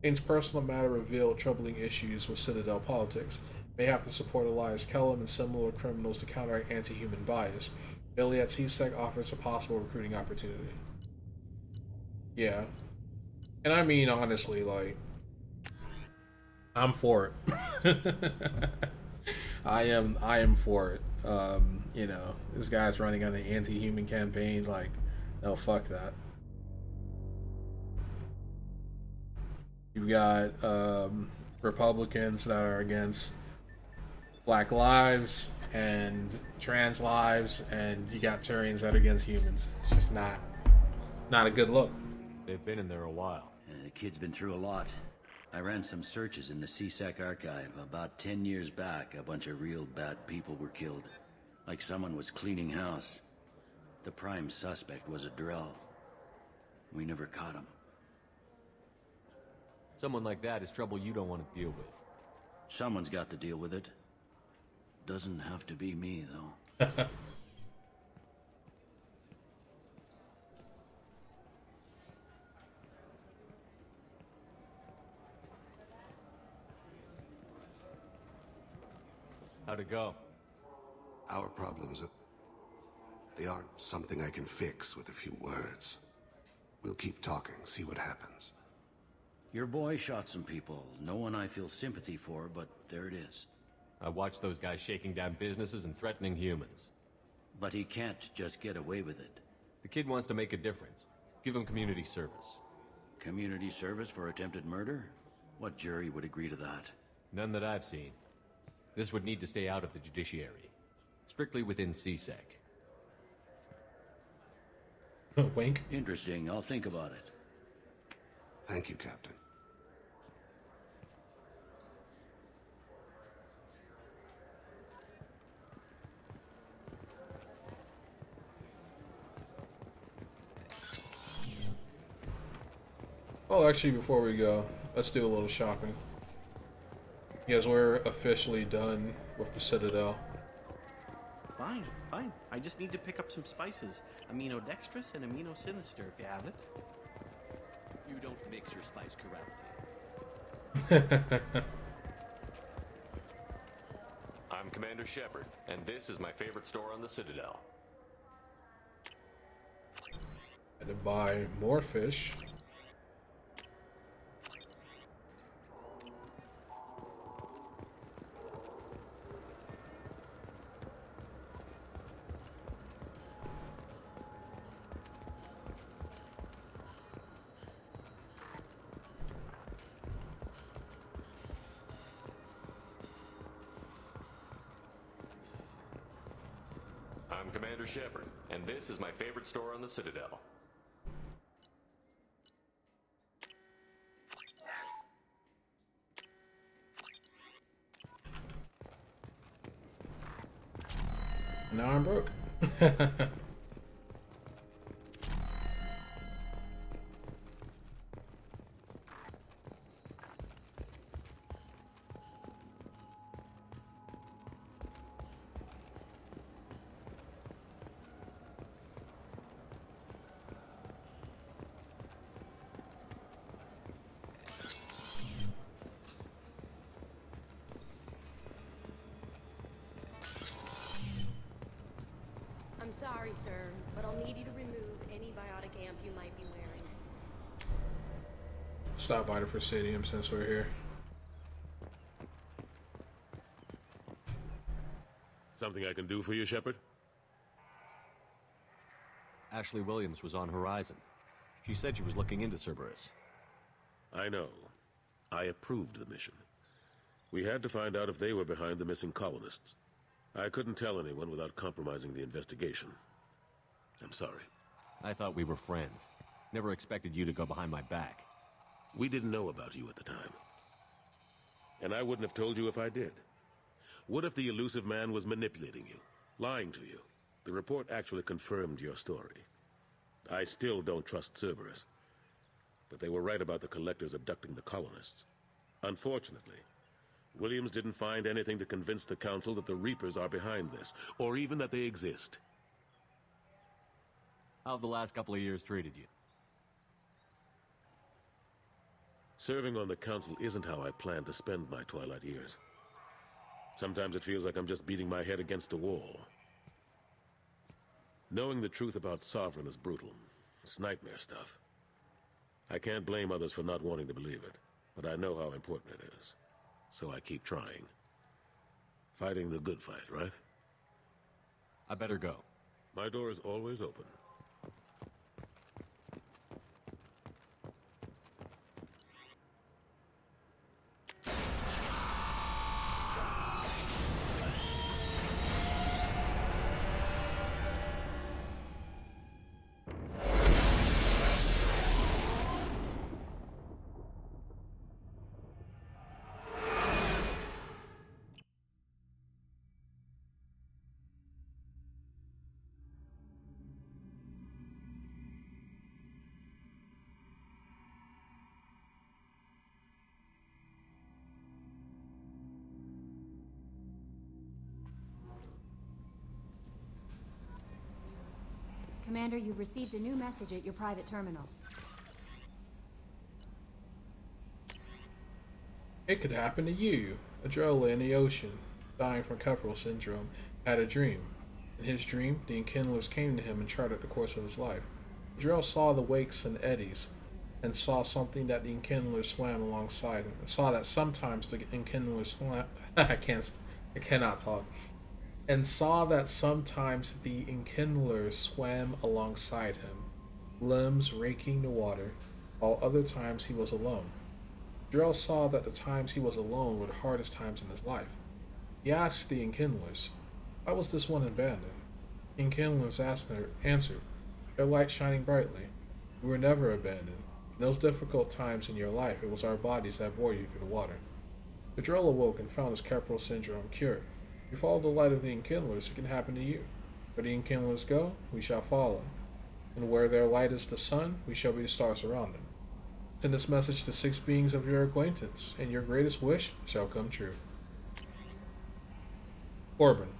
A: Thane's personal matter revealed troubling issues with Citadel politics. May have to support Elias Kellum and similar criminals to counteract anti-human bias. Bailey at CSEC offers a possible recruiting opportunity. Yeah. And I mean, honestly, like, I'm for it. I am for it. You know, this guy's running on an anti-human campaign. Like, no, fuck that. You've got Republicans that are against Black lives and trans lives, and you got Turians that are against humans. It's just not a good look.
J: They've been in there a while.
K: The kid's been through a lot. I ran some searches in the CSEC archive. About 10 years back, a bunch of real bad people were killed. Like someone was cleaning house. The prime suspect was a Drell. We never caught him.
J: Someone like that is trouble you don't want to deal with.
K: Someone's got to deal with it. Doesn't have to be me, though.
J: How'd it go?
H: Our problems they aren't something I can fix with a few words. We'll keep talking, see what happens.
K: Your boy shot some people. No one I feel sympathy for, but there it is.
J: I watched those guys shaking down businesses and threatening humans.
K: But he can't just get away with it.
J: The kid wants to make a difference. Give him community service.
K: Community service for attempted murder? What jury would agree to that?
J: None that I've seen. This would need to stay out of the judiciary. Strictly within CSEC.
A: Wink.
K: Interesting. I'll think about it.
H: Thank you, Captain.
A: Oh, actually, before we go, let's do a little shopping. Yes, we're officially done with the Citadel.
U: Fine. I just need to pick up some spices. Aminodextrous and aminosinister, if you have it.
S: You don't mix your spice correctly.
J: I'm Commander Shepard, and this is my favorite store on the Citadel.
A: And to buy more fish.
J: I'm Commander Shepard, and this is my favorite store on the Citadel.
A: Now I'm broke.
G: I'm sorry, sir, but I'll need you to remove any biotic amp you might be wearing.
A: Stop by the Presidium since we're here.
F: Something I can do for you, Shepard?
J: Ashley Williams was on Horizon. She said she was looking into Cerberus.
F: I know. I approved the mission. We had to find out if they were behind the missing colonists. I couldn't tell anyone without compromising the investigation. I'm sorry.
J: I thought we were friends. Never expected you to go behind my back.
F: We didn't know about you at the time. And I wouldn't have told you if I did. What if the elusive man was manipulating you, lying to you? The report actually confirmed your story. I still don't trust Cerberus. But they were right about the collectors abducting the colonists. Unfortunately, Williams didn't find anything to convince the Council that the Reapers are behind this, or even that they exist.
J: How have the last couple of years treated you?
F: Serving on the Council isn't how I plan to spend my twilight years. Sometimes it feels like I'm just beating my head against a wall. Knowing the truth about Sovereign is brutal. It's nightmare stuff. I can't blame others for not wanting to believe it, but I know how important it is. So I keep trying. Fighting the good fight, right?
J: I better go.
F: My door is always open.
D: Commander, you've received a new message at your private terminal.
A: It could happen to you. A Drell in the ocean, dying from Keppel syndrome, had a dream. In his dream, the Enkindlers came to him and charted the course of his life. Drell saw the wakes and eddies, and saw something that the Enkindlers swam alongside him, and saw that sometimes the Enkindlers swam. I cannot talk. And saw that sometimes the Enkindlers swam alongside him, limbs raking the water, while other times he was alone. Drell saw that the times he was alone were the hardest times in his life. He asked the Enkindlers, "Why was this one abandoned?" The Enkindlers answered, "Their light shining brightly. We were never abandoned. In those difficult times in your life, it was our bodies that bore you through the water." The Drell awoke and found his Keppel syndrome cured. If you follow the light of the Enkindlers, it can happen to you. Where the Enkindlers go, we shall follow. And where their light is the sun, we shall be the stars around them. Send this message to 6 beings of your acquaintance, and your greatest wish shall come true. Corbin.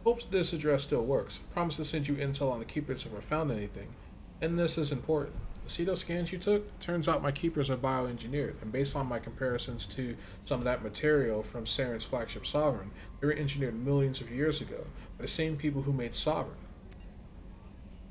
A: Hopes this address still works. Promise to send you intel on the Keepers if I found anything. And this is important. See those scans you took? Turns out my Keepers are bioengineered, and based on my comparisons to some of that material from Saren's flagship Sovereign, they were engineered millions of years ago by the same people who made Sovereign.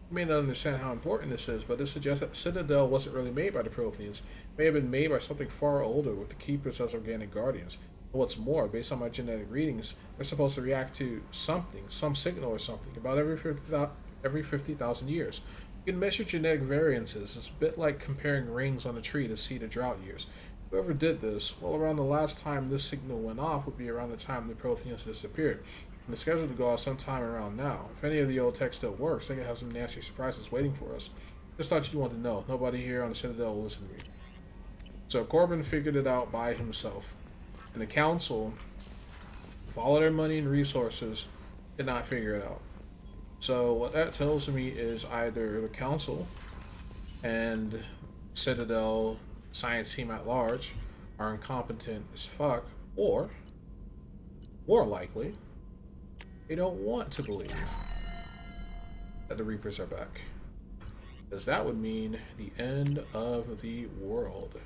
A: You may not understand how important this is, but this suggests that the Citadel wasn't really made by the Protheans. It may have been made by something far older with the Keepers as organic guardians. And what's more, based on my genetic readings, they're supposed to react to something, some signal or something, about every 50,000 years. You can measure genetic variances. It's a bit like comparing rings on a tree to see the drought years. Whoever did this, well, around the last time this signal went off would be around the time the Protheans disappeared. And it's scheduled to go off sometime around now. If any of the old tech still works, they can have some nasty surprises waiting for us. Just thought you'd want to know. Nobody here on the Citadel will listen to me. So Corbin figured it out by himself. And the Council, with all of their money and resources, did not figure it out. So what that tells me is either the Council and Citadel science team at large are incompetent as fuck, or, more likely, they don't want to believe that the Reapers are back. Because that would mean the end of the world.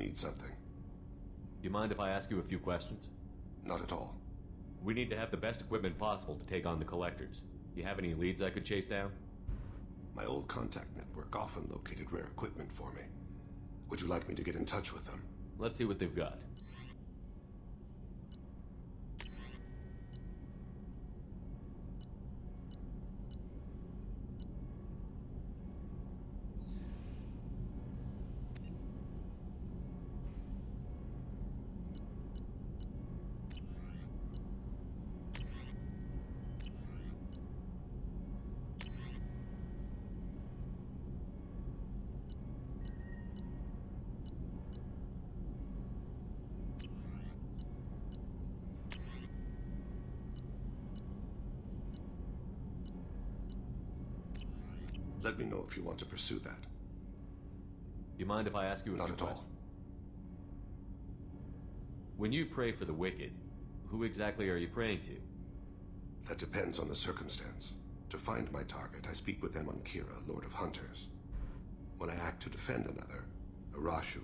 H: need something.
J: You mind if I ask you a few questions?
H: Not at all.
J: We need to have the best equipment possible to take on the collectors. You have any leads I could chase down?
H: My old contact network often located rare equipment for me. Would you like me to get in touch with them?
J: Let's see what they've got.
H: Let me know if you want to pursue that.
J: You mind if I ask you a few questions?
H: Not at all.
J: When you pray for the wicked, who exactly are you praying to?
H: That depends on the circumstance. To find my target, I speak with them on Kira, Lord of Hunters. When I act to defend another, Arashu,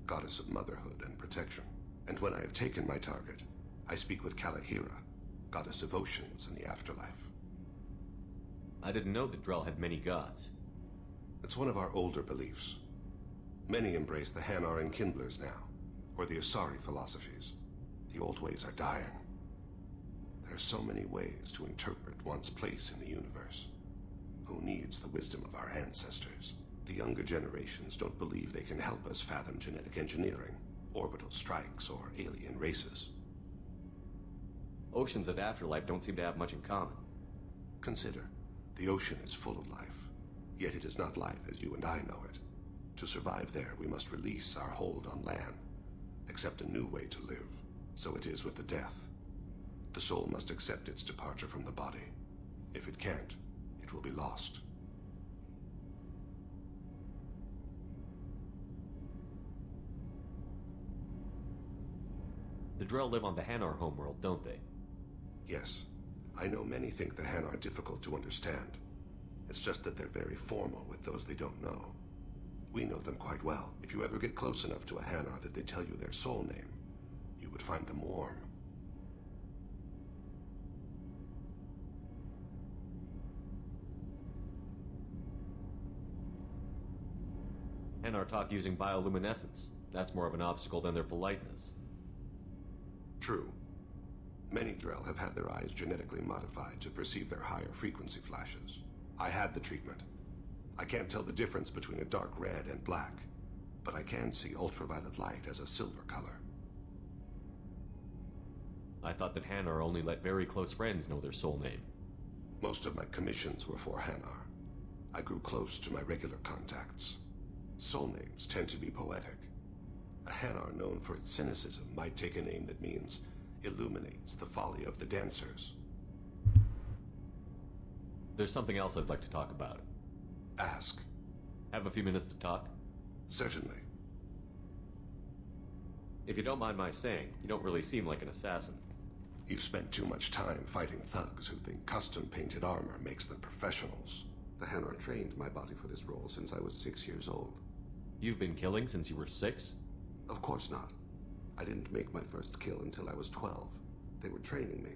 H: goddess of motherhood and protection. And when I have taken my target, I speak with Kalahira, goddess of oceans and the afterlife.
J: I didn't know that Drell had many gods.
H: It's one of our older beliefs. Many embrace the Hanar and Kindlers now, or the Asari philosophies. The old ways are dying. There are so many ways to interpret one's place in the universe. Who needs the wisdom of our ancestors? The younger generations don't believe they can help us fathom genetic engineering, orbital strikes, or alien races.
J: Oceans and afterlife don't seem to have much in common.
H: Consider, the ocean is full of life, yet it is not life as you and I know it. To survive there, we must release our hold on land, accept a new way to live. So it is with the death. The soul must accept its departure from the body. If it can't, it will be lost.
J: The Drell live on the Hanar homeworld, don't they?
H: Yes. I know many think the Hanar are difficult to understand. It's just that they're very formal with those they don't know. We know them quite well. If you ever get close enough to a Hanar that they tell you their soul name, you would find them warm.
J: Hanar talk using bioluminescence. That's more of an obstacle than their politeness.
H: True. Many Drell have had their eyes genetically modified to perceive their higher frequency flashes. I had the treatment. I can't tell the difference between a dark red and black, but I can see ultraviolet light as a silver color.
J: I thought that Hanar only let very close friends know their soul name.
H: Most of my commissions were for Hanar. I grew close to my regular contacts. Soul names tend to be poetic. A Hanar known for its cynicism might take a name that means illuminates the folly of the dancers.
J: There's something else I'd like to talk about.
H: Ask.
J: Have a few minutes to talk?
H: Certainly.
J: If you don't mind my saying, you don't really seem like an assassin.
H: You've spent too much time fighting thugs who think custom-painted armor makes them professionals. The Hanar trained my body for this role since I was 6 years old.
J: You've been killing since you were 6?
H: Of course not. I didn't make my first kill until I was 12. They were training me.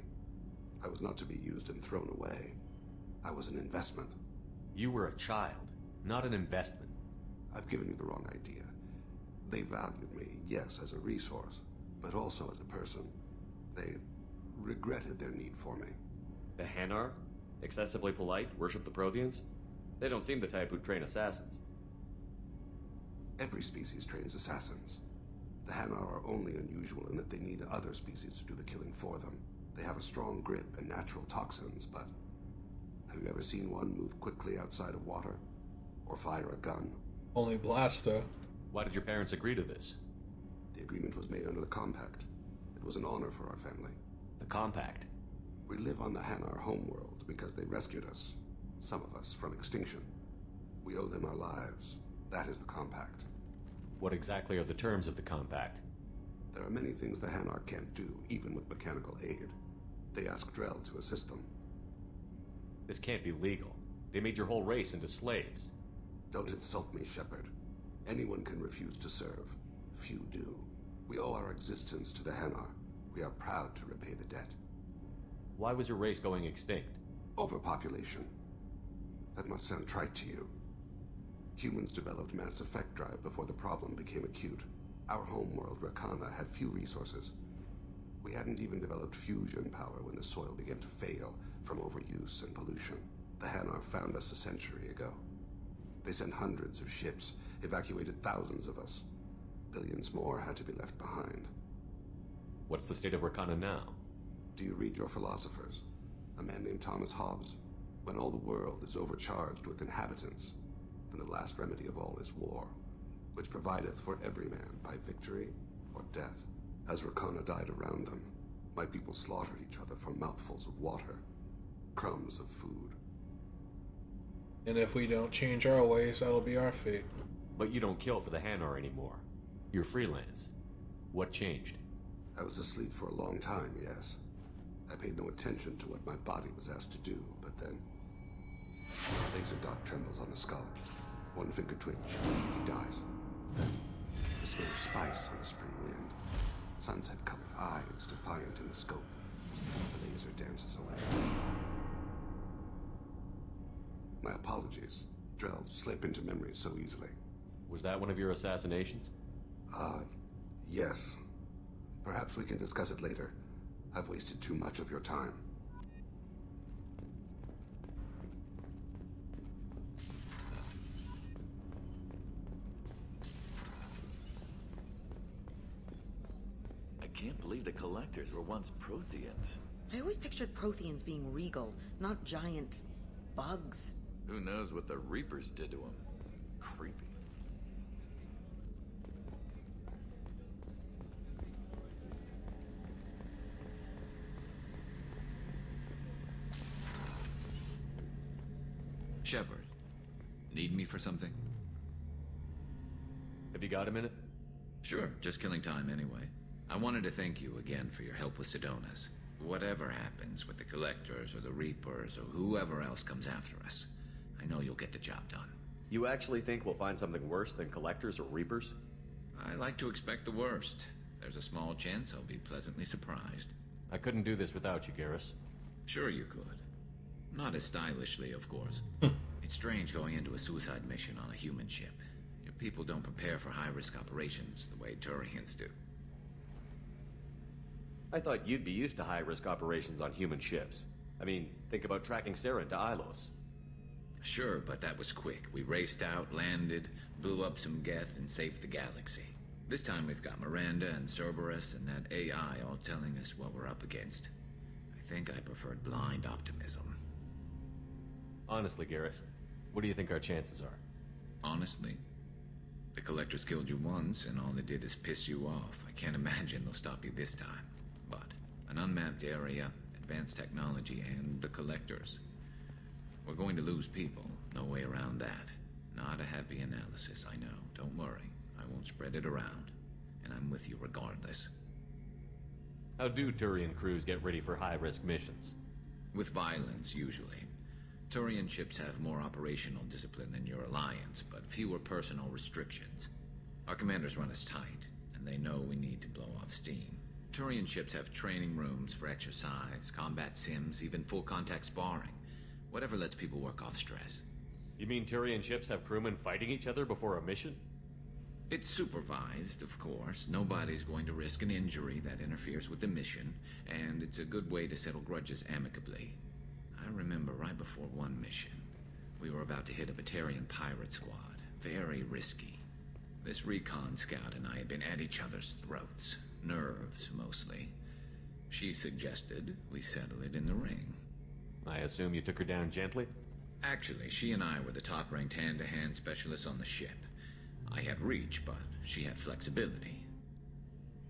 H: I was not to be used and thrown away. I was an investment.
J: You were a child, not an investment.
H: I've given you the wrong idea. They valued me, yes, as a resource, but also as a person. They regretted their need for me.
J: The Hanar? Excessively polite, worship the Protheans? They don't seem the type who'd train assassins.
H: Every species trains assassins. The Hanar are only unusual in that they need other species to do the killing for them. They have a strong grip and natural toxins, but have you ever seen one move quickly outside of water? Or fire a gun?
A: Only Blasto.
J: Why did your parents agree to this?
H: The agreement was made under the Compact. It was an honor for our family.
J: The Compact?
H: We live on the Hanar homeworld because they rescued us. Some of us from extinction. We owe them our lives. That is the Compact.
J: What exactly are the terms of the Compact?
H: There are many things the Hanar can't do, even with mechanical aid. They ask Drell to assist them.
J: This can't be legal. They made your whole race into slaves.
H: Don't insult me, Shepard. Anyone can refuse to serve. Few do. We owe our existence to the Hanar. We are proud to repay the debt.
J: Why was your race going extinct?
H: Overpopulation. That must sound trite to you. Humans developed mass effect drive before the problem became acute. Our homeworld, Rakana, had few resources. We hadn't even developed fusion power when the soil began to fail from overuse and pollution. The Hanar found us a century ago. They sent hundreds of ships, evacuated thousands of us. Billions more had to be left behind.
J: What's the state of Rakana now?
H: Do you read your philosophers? A man named Thomas Hobbes. When all the world is overcharged with inhabitants, then the last remedy of all is war, which provideth for every man by victory or death. As Rakana died around them, my people slaughtered each other for mouthfuls of water, crumbs of food.
A: And if we don't change our ways, that'll be our fate.
J: But you don't kill for the Hanar anymore. You're freelance. What changed?
H: I was asleep for a long time, yes. I paid no attention to what my body was asked to do, but then... laser dot trembles on the skull. One finger twitch, he dies. The smell of spice on the spring wind. Sunset-colored eyes defiant in the scope. The laser dances away. My apologies. Drells slip into memory so easily.
J: Was that one of your assassinations?
H: Yes. Perhaps we can discuss it later. I've wasted too much of your time.
B: I can't believe the Collectors were once Protheans.
V: I always pictured Protheans being regal, not giant bugs.
B: Who knows what the Reapers did to them? Creepy.
I: Shepard, need me for something?
J: Have you got a minute?
I: Sure, just killing time anyway. I wanted to thank you again for your help with Sidonis. Whatever happens with the Collectors or the Reapers or whoever else comes after us, I know you'll get the job done.
J: You actually think we'll find something worse than Collectors or Reapers?
I: I like to expect the worst. There's a small chance I'll be pleasantly surprised.
J: I couldn't do this without you, Garrus.
I: Sure you could. Not as stylishly, of course. It's strange going into a suicide mission on a human ship. Your people don't prepare for high-risk operations the way Turians do.
J: I thought you'd be used to high-risk operations on human ships. I mean, think about tracking Saren to Ilos.
I: Sure, but that was quick. We raced out, landed, blew up some Geth, and saved the galaxy. This time we've got Miranda and Cerberus and that AI all telling us what we're up against. I think I preferred blind optimism.
J: Honestly, Garrus, what do you think our chances are?
I: Honestly? The Collectors killed you once, and all they did is piss you off. I can't imagine they'll stop you this time. But an unmapped area, advanced technology, and the Collectors. We're going to lose people. No way around that. Not a happy analysis, I know. Don't worry. I won't spread it around. And I'm with you regardless.
J: How do Turian crews get ready for high-risk missions?
I: With violence, usually. Turian ships have more operational discipline than your alliance, but fewer personal restrictions. Our commanders run us tight, and they know we need to blow off steam. Turian ships have training rooms for exercise, combat sims, even full-contact sparring. Whatever lets people work off stress.
J: You mean Turian ships have crewmen fighting each other before a mission?
I: It's supervised, of course. Nobody's going to risk an injury that interferes with the mission, and it's a good way to settle grudges amicably. I remember right before one mission, we were about to hit a Batarian pirate squad. Very risky. This recon scout and I had been at each other's throats. Nerves, mostly. She suggested we settle it in the ring.
J: I assume you took her down gently?
I: Actually, she and I were the top-ranked hand-to-hand specialists on the ship. I had reach, but she had flexibility.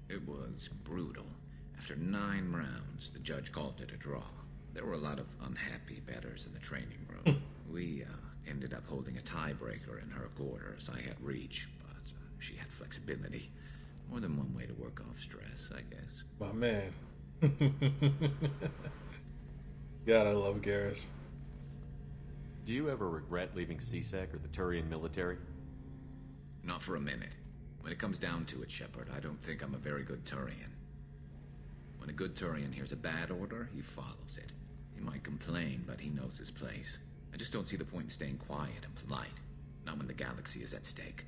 I: It was brutal. After 9 rounds, the judge called it a draw. There were a lot of unhappy bettors in the training room. We ended up holding a tiebreaker in her quarters. I had reach, but she had flexibility. More than one way to work off stress, I guess.
A: My man. God, I love Garrus.
J: Do you ever regret leaving CSEC or the Turian military?
I: Not for a minute. When it comes down to it, Shepard, I don't think I'm a very good Turian. When a good Turian hears a bad order, he follows it. He might complain, but he knows his place. I just don't see the point in staying quiet and polite. Not when the galaxy is at stake.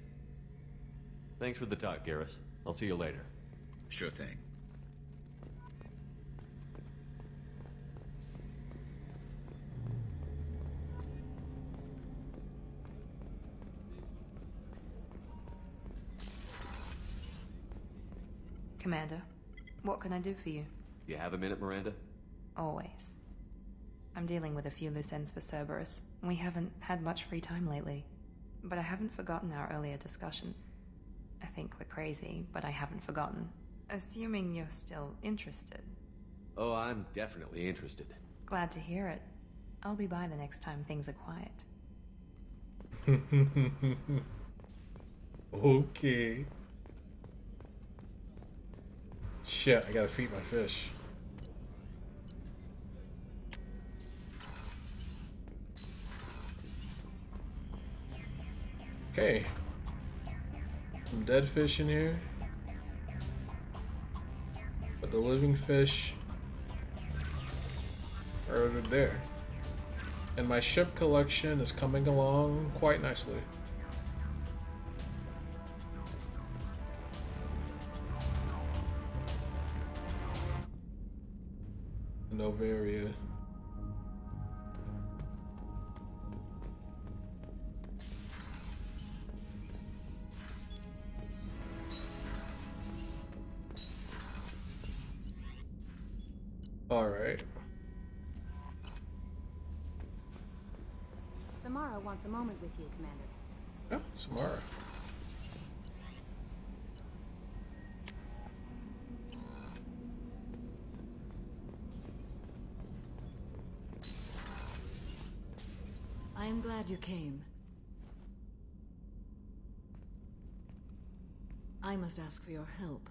J: Thanks for the talk, Garrus. I'll see you later.
I: Sure thing.
M: Commander, what can I do for you?
J: You have a minute, Miranda?
M: Always. I'm dealing with a few loose ends for Cerberus. We haven't had much free time lately. But I haven't forgotten our earlier discussion. I think we're crazy, but I haven't forgotten. Assuming you're still interested.
J: Oh, I'm definitely interested.
M: Glad to hear it. I'll be by the next time things are quiet.
A: Okay. Shit, I gotta feed my fish. Okay. Some dead fish in here. But the living fish are over there. And my ship collection is coming along quite nicely. Novaria. All right.
D: Samara wants a moment with you, Commander.
A: Yeah, Samara.
N: I am glad you came. I must ask for your help.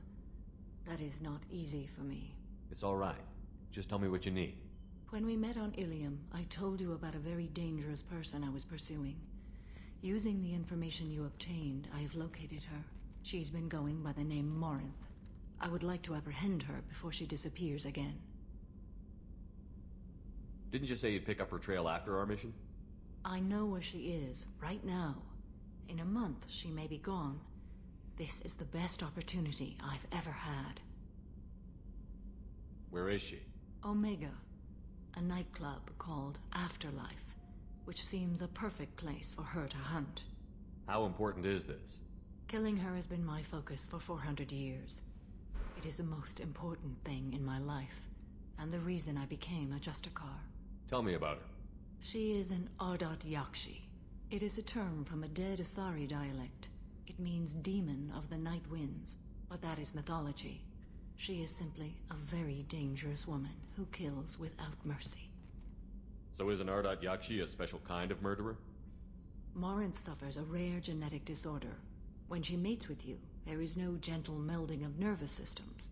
N: That is not easy for me.
J: It's all right. Just tell me what you need.
N: When we met on Ilium, I told you about a very dangerous person I was pursuing. Using the information you obtained, I have located her. She's been going by the name Morinth. I would like to apprehend her before she disappears again.
J: Didn't you say you'd pick up her trail after our mission?
N: I know where she is, right now. In a month, she may be gone. This is the best opportunity I've ever had.
J: Where is she?
N: Omega, a nightclub called Afterlife, which seems a perfect place for her to hunt.
J: How important is this?
N: Killing her has been my focus for 400 years. It is the most important thing in my life, and the reason I became a Justicar.
J: Tell me about her.
N: She is an Ardat Yakshi. It is a term from a dead Asari dialect. It means demon of the night winds, but that is mythology. She is simply a very dangerous woman who kills without mercy.
J: So is an Ardat Yakshi a special kind of murderer?
N: Morinth suffers a rare genetic disorder. When she mates with you, there is no gentle melding of nervous systems.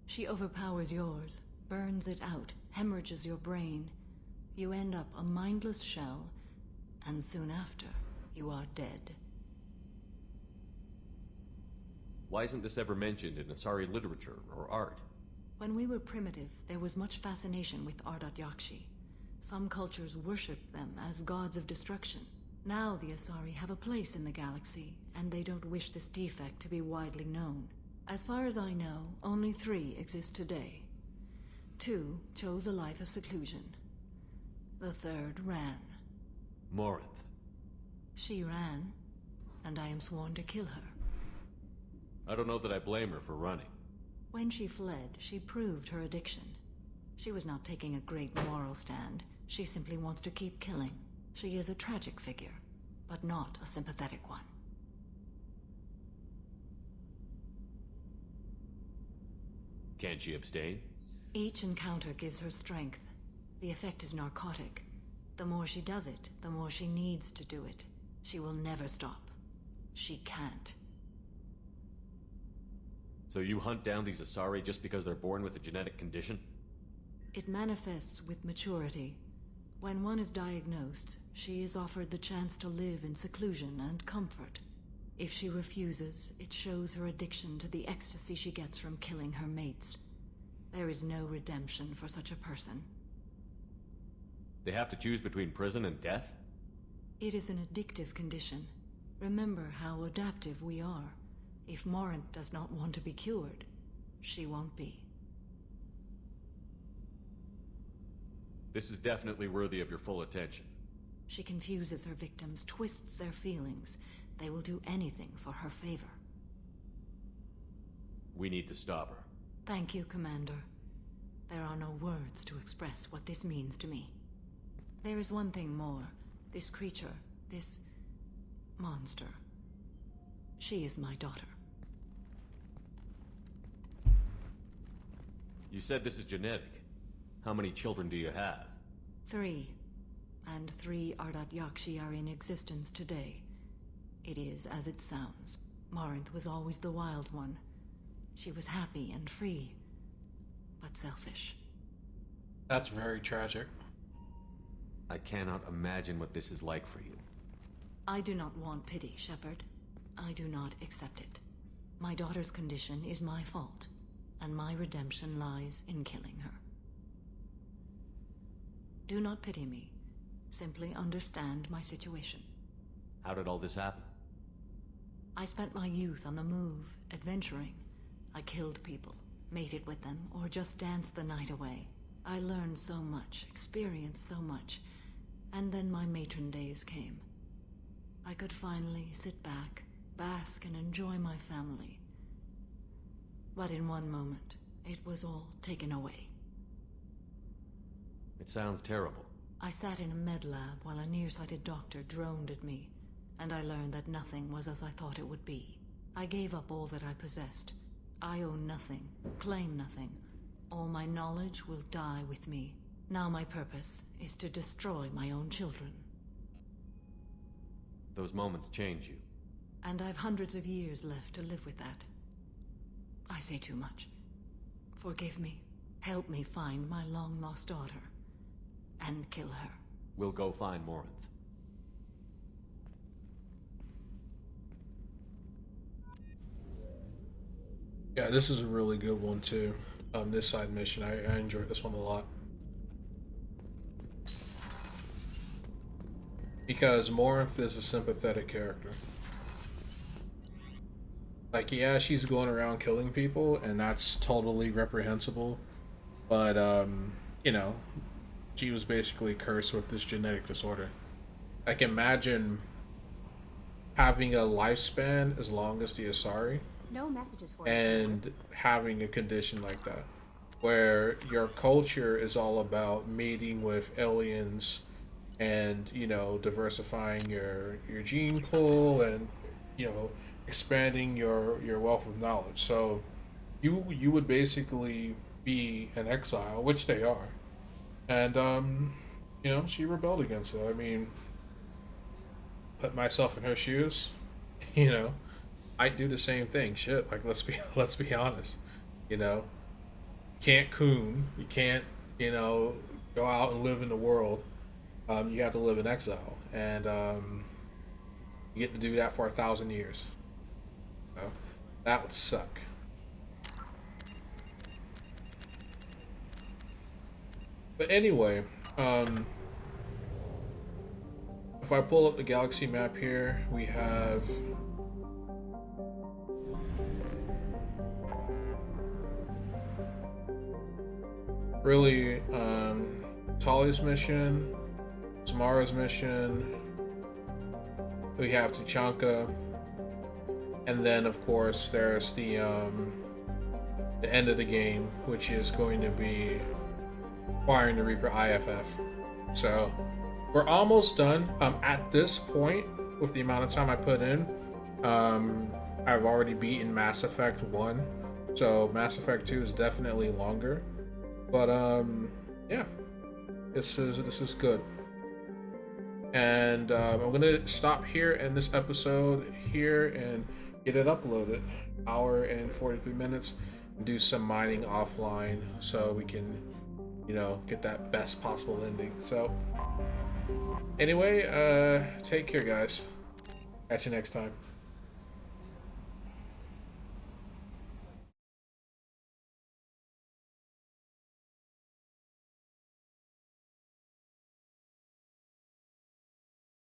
N: She overpowers yours, burns it out, hemorrhages your brain. You end up a mindless shell, and soon after, you are dead.
J: Why isn't this ever mentioned in Asari literature or art?
N: When we were primitive, there was much fascination with Ardat Yakshi. Some cultures worshipped them as gods of destruction. Now the Asari have a place in the galaxy, and they don't wish this defect to be widely known. As far as I know, only 3 exist today. 2 chose a life of seclusion. The 3rd ran.
J: Morinth.
N: She ran, and I am sworn to kill her.
J: I don't know that I blame her for running.
N: When she fled, she proved her addiction. She was not taking a great moral stand. She simply wants to keep killing. She is a tragic figure, but not a sympathetic one.
J: Can't she abstain?
N: Each encounter gives her strength. The effect is narcotic. The more she does it, the more she needs to do it. She will never stop. She can't.
J: So you hunt down these Asari just because they're born with a genetic condition?
N: It manifests with maturity. When one is diagnosed, she is offered the chance to live in seclusion and comfort. If she refuses, it shows her addiction to the ecstasy she gets from killing her mates. There is no redemption for such a person.
J: They have to choose between prison and death?
N: It is an addictive condition. Remember how adaptive we are. If Morinth does not want to be cured, she won't be.
J: This is definitely worthy of your full attention.
N: She confuses her victims, twists their feelings. They will do anything for her favor.
J: We need to stop her.
N: Thank you, Commander. There are no words to express what this means to me. There is one thing more. This creature, this monster. She is my daughter.
J: You said this is genetic. How many children do you have?
N: 3. And 3 Ardat Yakshi are in existence today. It is as it sounds. Morinth was always the wild one. She was happy and free, but selfish.
A: That's very tragic.
J: I cannot imagine what this is like for you.
N: I do not want pity, Shepard. I do not accept it. My daughter's condition is my fault, and my redemption lies in killing her. Do not pity me. Simply understand my situation.
J: How did all this happen?
N: I spent my youth on the move, adventuring. I killed people, mated with them, or just danced the night away. I learned so much, experienced so much, and then my matron days came. I could finally sit back, bask, and enjoy my family. But in one moment, it was all taken away.
J: It sounds terrible.
N: I sat in a med lab while a nearsighted doctor droned at me, and I learned that nothing was as I thought it would be. I gave up all that I possessed. I own nothing, claim nothing. All my knowledge will die with me. Now my purpose is to destroy my own children.
J: Those moments change you.
N: And I've hundreds of years left to live with that. I say too much. Forgive me. Help me find my long-lost daughter. And kill her.
J: We'll go find Morinth.
A: Yeah, this is a really good one too. This side mission, I enjoyed this one a lot. Because Morinth is a sympathetic character. Like, yeah, she's going around killing people, and that's totally reprehensible. But, you know, she was basically cursed with this genetic disorder. Like, imagine having a lifespan as long as the Asari.
D: No messages for you.
A: And having a condition like that, where your culture is all about mating with aliens and, you know, diversifying your gene pool and, you know, expanding your wealth of knowledge. So you would basically be an exile, which they are. And you know, she rebelled against it. I mean, put myself in her shoes, you know, I'd do the same thing. Shit, like, let's be honest. You know, can't coon, you can't, you know, go out and live in the world. You have to live in exile, and you get to do that for 1,000 years. So that would suck. But anyway, if I pull up the galaxy map here, we have really Tali's mission, Samara's mission, we have Tuchanka, and then of course there's the end of the game, which is going to be acquiring the Reaper IFF. So we're almost done. At this point, with the amount of time I put in, I've already beaten Mass Effect 1, so Mass Effect 2 is definitely longer. But yeah, this is good. And I'm gonna stop here in this episode here and get it uploaded. Hour and 43 minutes. Do some mining offline so we can, you know, get that best possible ending. So anyway, take care, guys. Catch you next time.